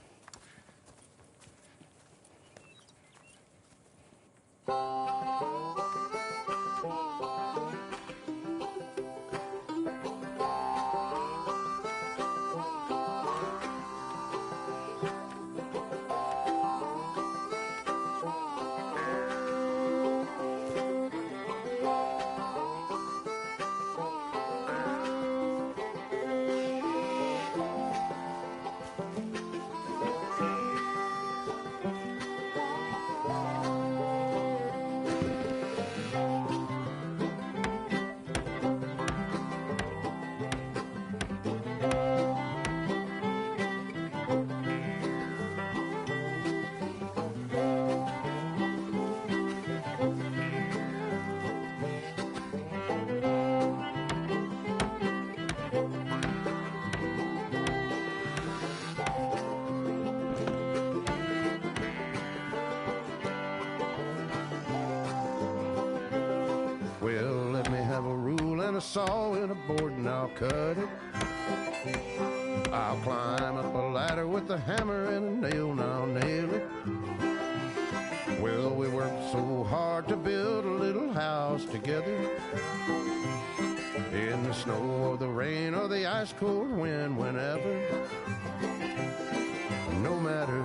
Well, let me have a rule and a saw and a board and I'll cut it. I'll climb up a ladder with a hammer and a nail and I'll nail it. Well, we worked so hard to build a little house together. In the snow or the rain or the ice cold wind, whenever. No matter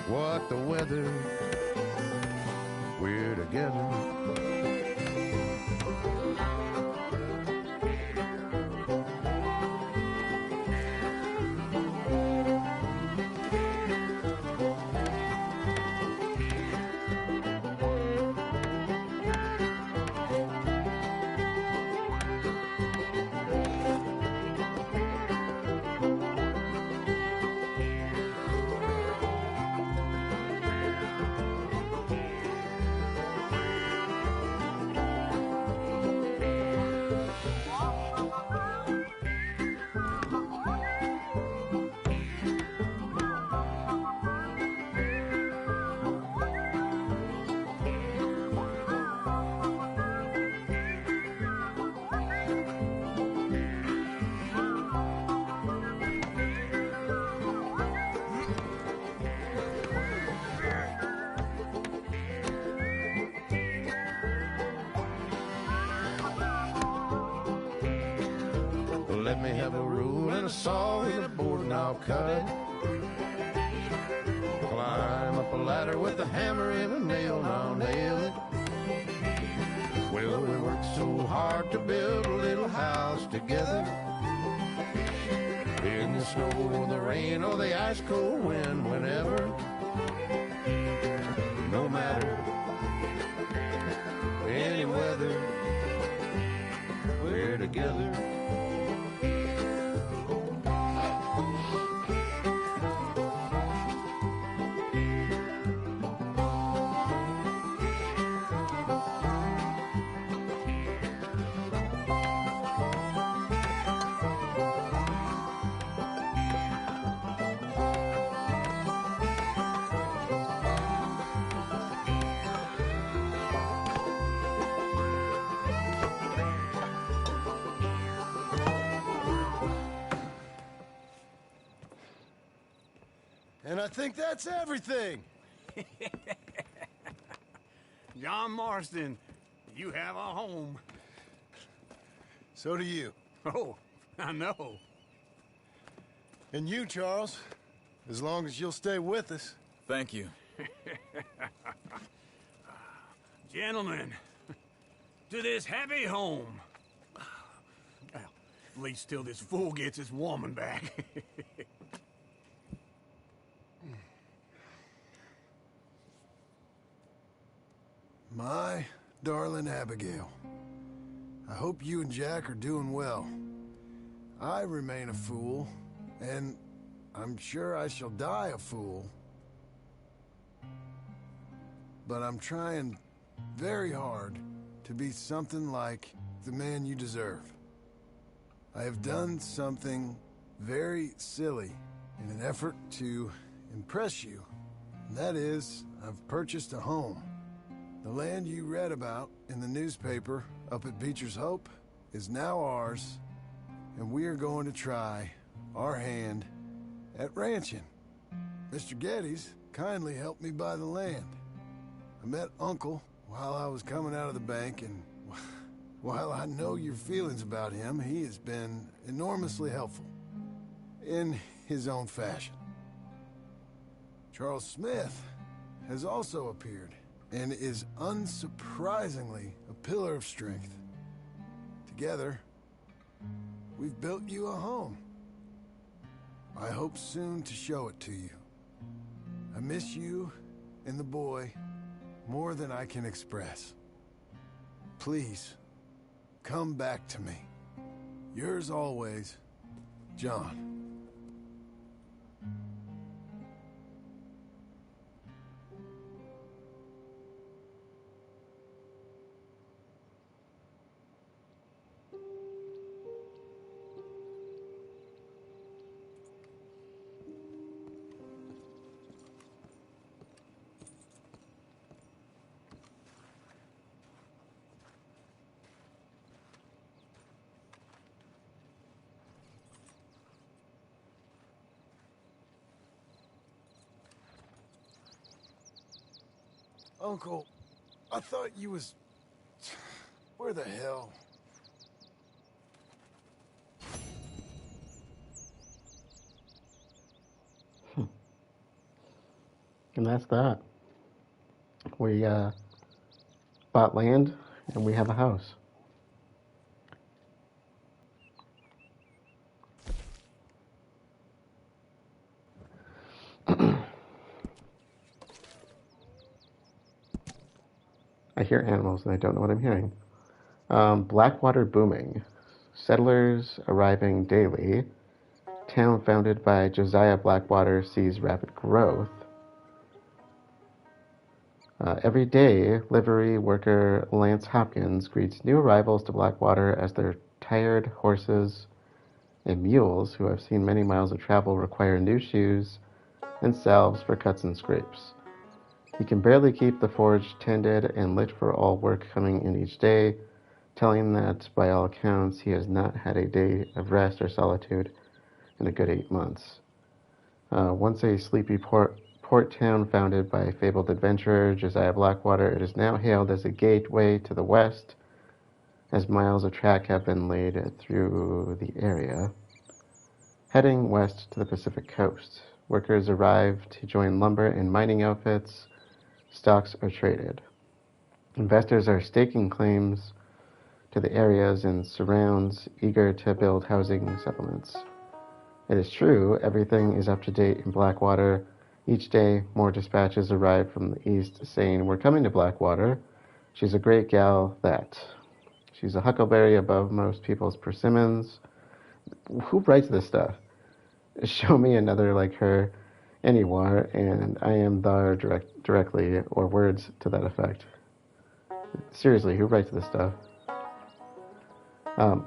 what the weather, we're together. Let me have a rule and a saw and a board and I'll cut it. Climb up a ladder with a hammer and a nail and I'll nail it. Well, we worked so hard to build a little house together. In the snow or the rain or the ice cold wind, whenever. No matter any weather, we're together. And I think that's everything. John Marston, you have a home. So do you. Oh, I know. And you, Charles, as long as you'll stay with us. Thank you. Gentlemen, to this happy home. Well, at least till this fool gets his woman back. My darling Abigail, I hope you and Jack are doing well. I remain a fool, and I'm sure I shall die a fool. But I'm trying very hard to be something like the man you deserve. I have done something very silly in an effort to impress you. And that is, I've purchased a home. The land you read about in the newspaper up at Beecher's Hope is now ours, and we are going to try our hand at ranching. Mr. Geddes kindly helped me buy the land. I met Uncle while I was coming out of the bank, and while I know your feelings about him, he has been enormously helpful in his own fashion. Charles Smith has also appeared and is unsurprisingly a pillar of strength. Together, we've built you a home. I hope soon to show it to you. I miss you and the boy more than I can express. Please, come back to me. Yours always, John. Uncle, I thought you was... Where the hell? And that's that. We bought land and we have a house. I hear animals and I don't know what I'm hearing. Blackwater booming. Settlers arriving daily. Town founded by Josiah Blackwater sees rapid growth. Every day, livery worker Lance Hopkins greets new arrivals to Blackwater as their tired horses and mules, who have seen many miles of travel, require new shoes and salves for cuts and scrapes. He can barely keep the forge tended and lit for all work coming in each day, telling that, by all accounts, he has not had a day of rest or solitude in a good 8 months. Once a sleepy port town founded by fabled adventurer Josiah Blackwater, it is now hailed as a gateway to the west, as miles of track have been laid through the area. Heading west to the Pacific coast, workers arrive to join lumber and mining outfits. Stocks are traded. Investors are staking claims to the areas and surrounds, eager to build housing settlements. It is true, everything is up to date in Blackwater. Each day, more dispatches arrive from the east saying, "We're coming to Blackwater. She's a great gal, that. She's a huckleberry above most people's persimmons." Who writes this stuff? "Show me another like her anywhere, and I am there directly," or words to that effect. Seriously, who writes this stuff?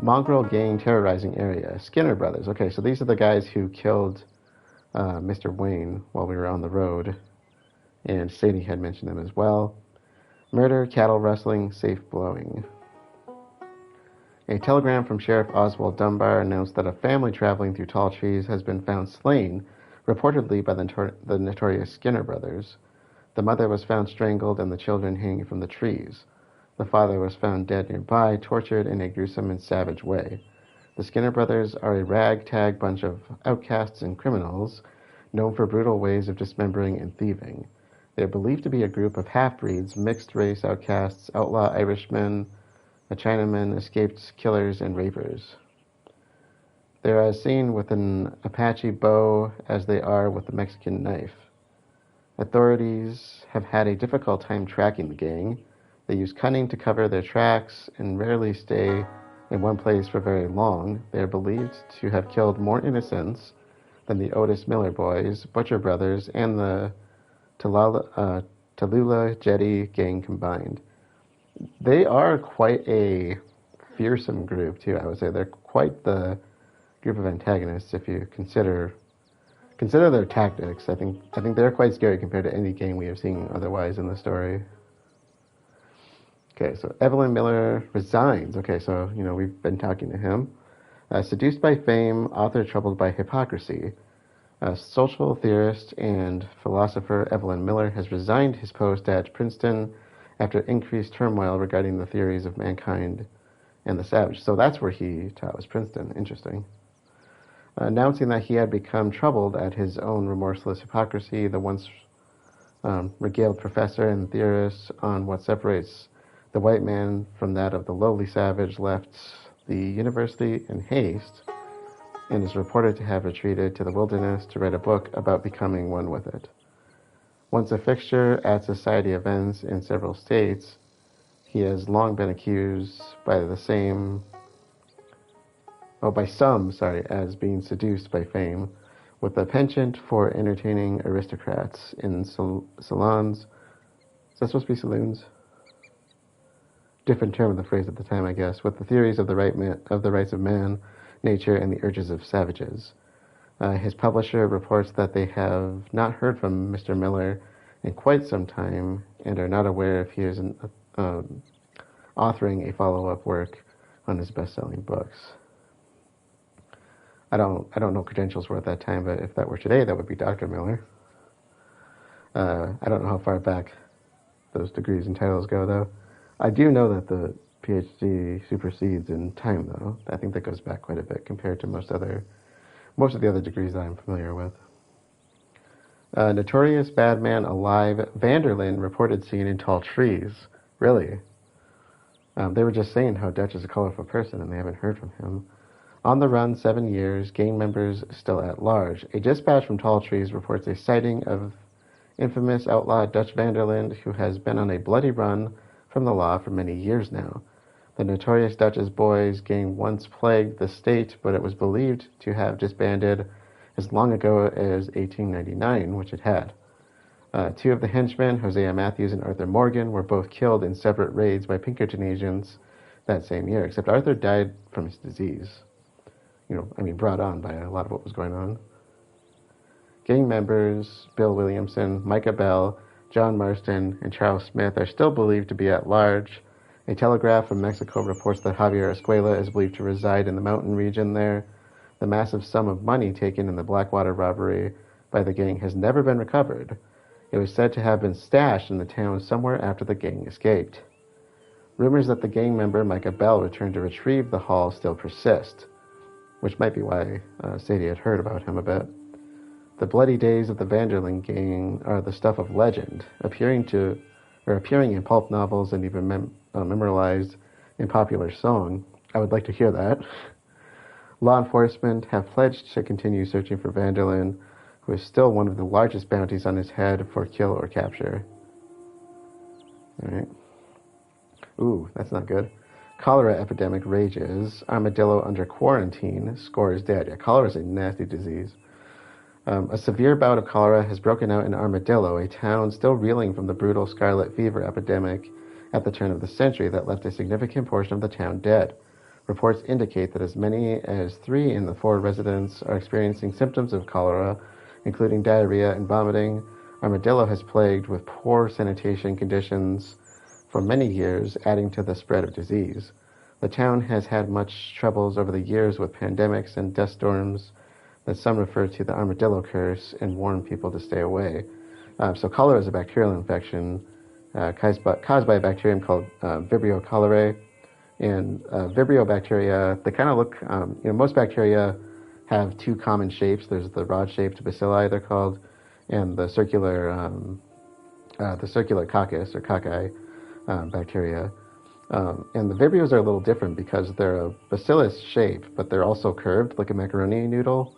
Mongrel gang terrorizing area. Skinner brothers. Okay, so these are the guys who killed Mr. Wayne while we were on the road, and Sadie had mentioned them as well. Murder, cattle rustling, safe blowing. A telegram from Sheriff Oswald Dunbar announced that a family traveling through tall trees has been found slain, reportedly by the notorious Skinner brothers. The mother was found strangled and the children hanging from the trees. The father was found dead nearby, tortured in a gruesome and savage way. The Skinner brothers are a ragtag bunch of outcasts and criminals, known for brutal ways of dismembering and thieving. They are believed to be a group of half-breeds, mixed-race outcasts, outlaw Irishmen, a Chinaman escaped killers and rapers. They're as seen with an Apache bow as they are with a Mexican knife. Authorities have had a difficult time tracking the gang. They use cunning to cover their tracks and rarely stay in one place for very long. They are believed to have killed more innocents than the Otis Miller boys, Butcher Brothers, and the Tallulah Jetty gang combined. They are quite a fearsome group, too, I would say. They're quite the group of antagonists if you consider their tactics. I think they're quite scary compared to any gang we have seen otherwise in the story. Okay, so Evelyn Miller resigns. Okay, so, we've been talking to him. Seduced by fame, author troubled by hypocrisy. Social theorist and philosopher Evelyn Miller has resigned his post at Princeton after increased turmoil regarding the theories of mankind and the savage. So that's where he taught, was Princeton. Interesting. Announcing that he had become troubled at his own remorseless hypocrisy, the once regaled professor and theorist on what separates the white man from that of the lowly savage left the university in haste and is reported to have retreated to the wilderness to write a book about becoming one with it. Once a fixture at society events in several states, he has long been accused by some as being seduced by fame, with a penchant for entertaining aristocrats in salons. Is that supposed to be saloons? Different term of the phrase at the time, I guess. With the theories of the rights of man, nature, and the urges of savages. His publisher reports that they have not heard from Mr. Miller in quite some time and are not aware if he is authoring a follow-up work on his best-selling books. I don't know credentials were at that time, but if that were today, that would be Dr. Miller. I don't know how far back those degrees and titles go, though. I do know that the PhD supersedes in time, though. I think that goes back quite a bit compared to most of the other degrees that I'm familiar with. Notorious bad man alive, Vanderlyn reported seen in tall trees. Really? They were just saying how Dutch is a colorful person, and they haven't heard from him. On the run, 7 years, gang members still at large. A dispatch from Tall Trees reports a sighting of infamous outlaw Dutch Vanderlyn, who has been on a bloody run from the law for many years now. The notorious Dutch's Boys gang once plagued the state, but it was believed to have disbanded as long ago as 1899, which it had. Two of the henchmen, Hosea Matthews and Arthur Morgan, were both killed in separate raids by Pinkerton agents that same year, except Arthur died from his disease. Brought on by a lot of what was going on. Gang members Bill Williamson, Micah Bell, John Marston, and Charles Smith are still believed to be at large. A telegraph from Mexico reports that Javier Escuela is believed to reside in the mountain region there. The massive sum of money taken in the Blackwater robbery by the gang has never been recovered. It was said to have been stashed in the town somewhere after the gang escaped. Rumors that the gang member Micah Bell returned to retrieve the haul still persist, which might be why Sadie had heard about him a bit. The bloody days of the Vanderlyn gang are the stuff of legend, appearing in pulp novels and even memorialized in popular song. I would like to hear that. Law enforcement have pledged to continue searching for Vanderlyn, who is still one of the largest bounties on his head for kill or capture. Alright. Ooh, that's not good. Cholera epidemic rages. Armadillo under quarantine. Scores dead. Yeah, cholera is a nasty disease. A severe bout of cholera has broken out in Armadillo, a town still reeling from the brutal scarlet fever epidemic at the turn of the century that left a significant portion of the town dead. Reports indicate that as many as 3 in the 4 residents are experiencing symptoms of cholera, including diarrhea and vomiting. Armadillo has plagued with poor sanitation conditions for many years, adding to the spread of disease. The town has had much troubles over the years with pandemics and dust storms that some refer to the armadillo curse and warn people to stay away. So cholera is a bacterial infection caused by a bacterium called Vibrio cholerae. And Vibrio bacteria, they kind of look, most bacteria have 2 common shapes. There's the rod-shaped bacilli, they're called, and the circular coccus or cocci bacteria. And the Vibrios are a little different because they're a bacillus shape, but they're also curved like a macaroni noodle.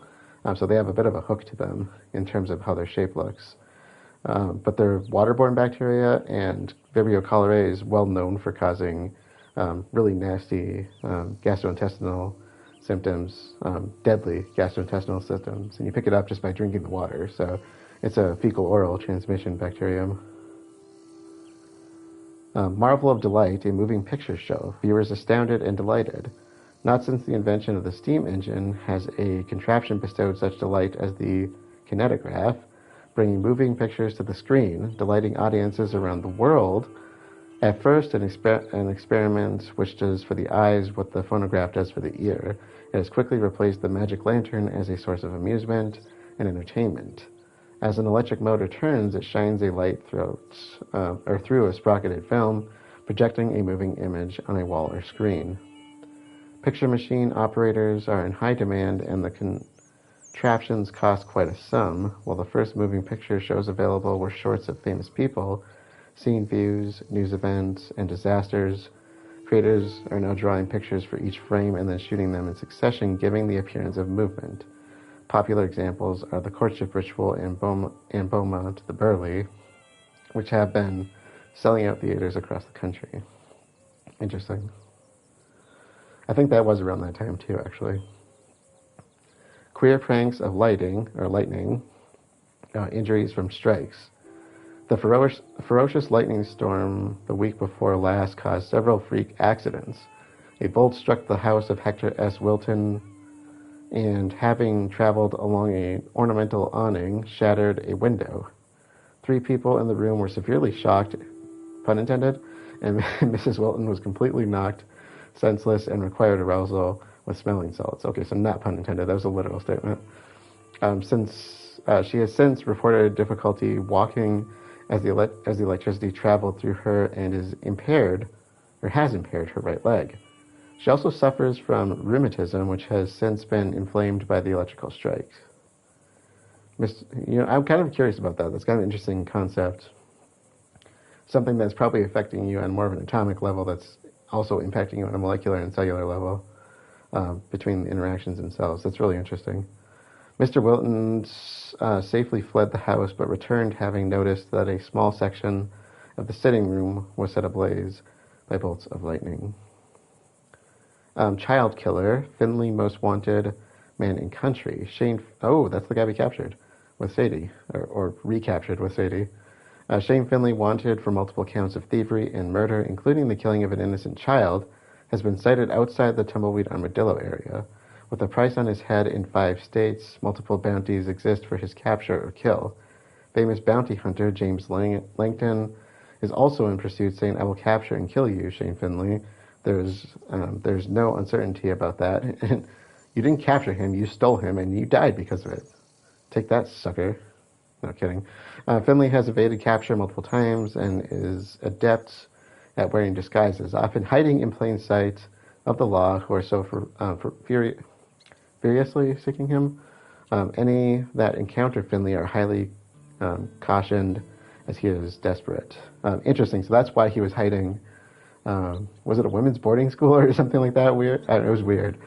So they have a bit of a hook to them in terms of how their shape looks. But they're waterborne bacteria, and Vibrio cholerae is well known for causing really nasty gastrointestinal symptoms, deadly gastrointestinal symptoms. And you pick it up just by drinking the water. So it's a fecal-oral transmission bacterium. Marvel of Delight, a moving picture show. Viewers astounded and delighted. Not since the invention of the steam engine has a contraption bestowed such delight as the kinetograph, bringing moving pictures to the screen, delighting audiences around the world. At first, an experiment which does for the eyes what the phonograph does for the ear. It has quickly replaced the magic lantern as a source of amusement and entertainment. As an electric motor turns, it shines a light through a sprocketed film, projecting a moving image on a wall or screen. Picture machine operators are in high demand, and the contraptions cost quite a sum. While the first moving picture shows available were shorts of famous people, scene views, news events, and disasters, creators are now drawing pictures for each frame and then shooting them in succession, giving the appearance of movement. Popular examples are the courtship ritual and Beaumont the Burley, which have been selling out theaters across the country. Interesting. I think that was around that time too, actually. Queer pranks of lightning, injuries from strikes. The ferocious lightning storm the week before last caused several freak accidents. A bolt struck the house of Hector S. Wilton, and having traveled along an ornamental awning, shattered a window. 3 people in the room were severely shocked, pun intended, and Mrs. Wilton was completely knocked senseless and required arousal with smelling salts. Okay, so not pun intended, that was a literal statement. She has since reported difficulty walking as the electricity traveled through her and has impaired her right leg. She also suffers from rheumatism, which has since been inflamed by the electrical strikes. I'm kind of curious about that. That's kind of an interesting concept. Something that's probably affecting you on more of an atomic level that's also impacting you on a molecular and cellular level between the interactions in cells. That's really interesting. Mr. Wilton safely fled the house, but returned having noticed that a small section of the sitting room was set ablaze by bolts of lightning. Child killer, Finley most wanted man in country. That's the guy we captured with Sadie, or recaptured with Sadie. Shane Finley, wanted for multiple counts of thievery and murder, including the killing of an innocent child, has been cited outside the Tumbleweed Armadillo area. With a price on his head in 5 states, multiple bounties exist for his capture or kill. Famous bounty hunter James Langton is also in pursuit, saying, "I will capture and kill you, Shane Finley." There's no uncertainty about that. And you didn't capture him, you stole him, and you died because of it. Take that, sucker. No kidding. Finley has evaded capture multiple times and is adept at wearing disguises, often hiding in plain sight of the law, who are so furiously seeking him. Any that encounter Finley are highly cautioned, as he is desperate. Interesting. So that's why he was hiding. Was it a women's boarding school or something like that? Weird. It was weird.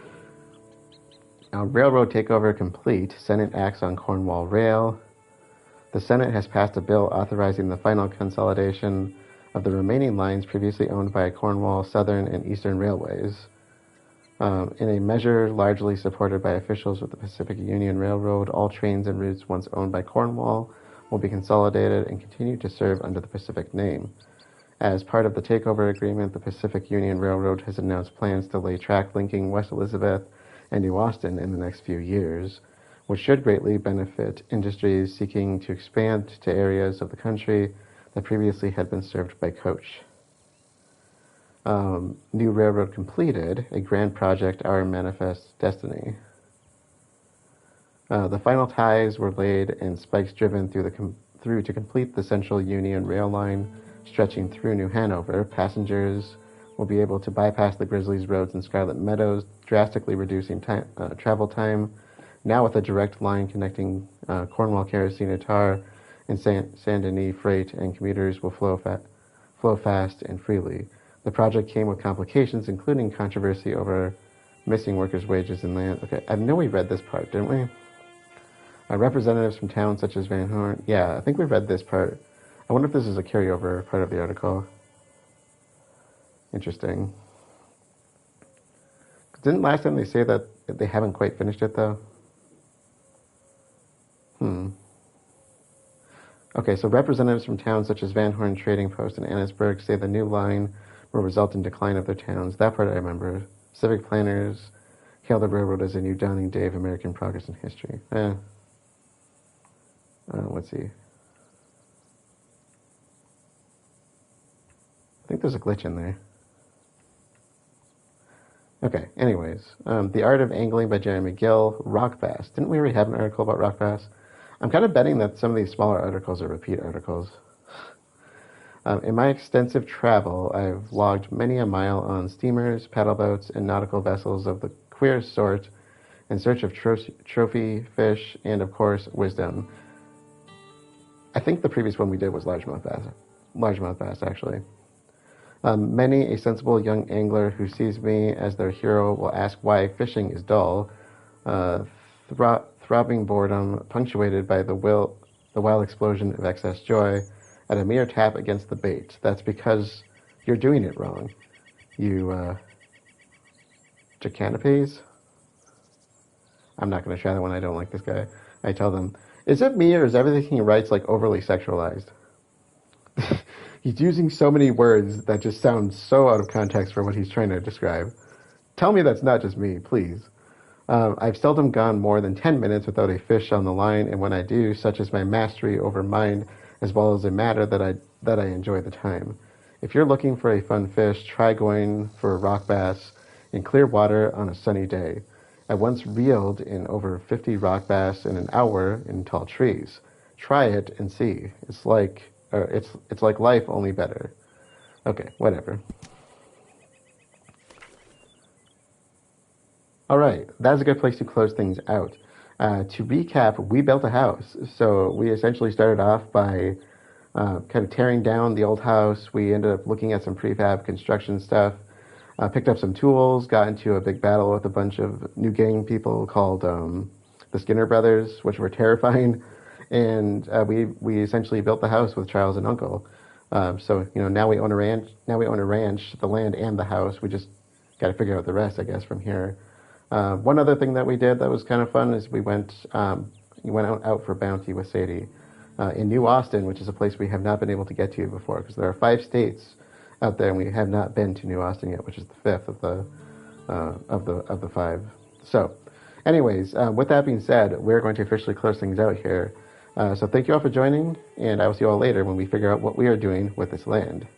Railroad takeover complete. Senate acts on Cornwall Rail. The Senate has passed a bill authorizing the final consolidation of the remaining lines previously owned by Cornwall Southern and Eastern Railways. In a measure largely supported by officials with the Pacific Union Railroad, all trains and routes once owned by Cornwall will be consolidated and continue to serve under the Pacific name. As part of the takeover agreement, the Pacific Union Railroad has announced plans to lay track linking West Elizabeth and New Austin in the next few years, which should greatly benefit industries seeking to expand to areas of the country that previously had been served by coach. New railroad completed, a grand project, our manifest destiny. The final ties were laid and spikes driven through to complete the Central Union rail line stretching through New Hanover. Passengers will be able to bypass the Grizzlies roads and Scarlet Meadows, drastically reducing travel time. Now with a direct line connecting Cornwall kerosene tar and Saint Denis freight, and commuters will flow fast and freely. The project came with complications, including controversy over missing workers' wages and land. Okay, I know we read this part, didn't we? Representatives from towns such as Van Horn. Yeah, I think we read this part. I wonder if this is a carryover part of the article. Interesting. Didn't last time they say that they haven't quite finished it, though? Okay, so representatives from towns such as Van Horn Trading Post and Annisburg say the new line will result in decline of their towns. That part I remember. Civic planners hail the railroad as a new dawning day of American progress and history. Let's see. I think there's a glitch in there. Okay, anyways. The Art of Angling by Jerry McGill. Rock bass. Didn't we already have an article about rock bass? I'm kind of betting that some of these smaller articles are repeat articles. In my extensive travel, I've logged many a mile on steamers, paddle boats, and nautical vessels of the queerest sort in search of trophy fish and, of course, wisdom. I think the previous one we did was largemouth bass. Largemouth bass, actually. Many a sensible young angler who sees me as their hero will ask why fishing is dull. Throbbing boredom, punctuated by the wild explosion of excess joy, at a mere tap against the bait. That's because you're doing it wrong. You, Jacanapes? I'm not going to try that one. I don't like this guy. I tell them, is it me or is everything he writes like overly sexualized? He's using so many words that just sound so out of context for what he's trying to describe. Tell me that's not just me, please. I've seldom gone more than 10 minutes without a fish on the line, and when I do, such is my mastery over mind as well as a matter that I enjoy the time. If you're looking for a fun fish, try going for a rock bass in clear water on a sunny day. I once reeled in over 50 rock bass in an hour in tall trees. Try it and see. It's like life, only better. Okay, whatever. All right, that's a good place to close things out. To recap, we built a house. So we essentially started off by kind of tearing down the old house. We ended up looking at some prefab construction stuff, picked up some tools, got into a big battle with a bunch of new gang people called the Skinner Brothers, which were terrifying. And we essentially built the house with Charles and Uncle. So now we own a ranch. Now we own a ranch, the land and the house. We just got to figure out the rest, I guess, from here. One other thing that we did that was kind of fun is we went out for bounty with Sadie in New Austin, which is a place we have not been able to get to before because there are 5 states out there and we have not been to New Austin yet, which is the 5th of the 5. So, anyways, with that being said, we're going to officially close things out here. So thank you all for joining, and I will see you all later when we figure out what we are doing with this land.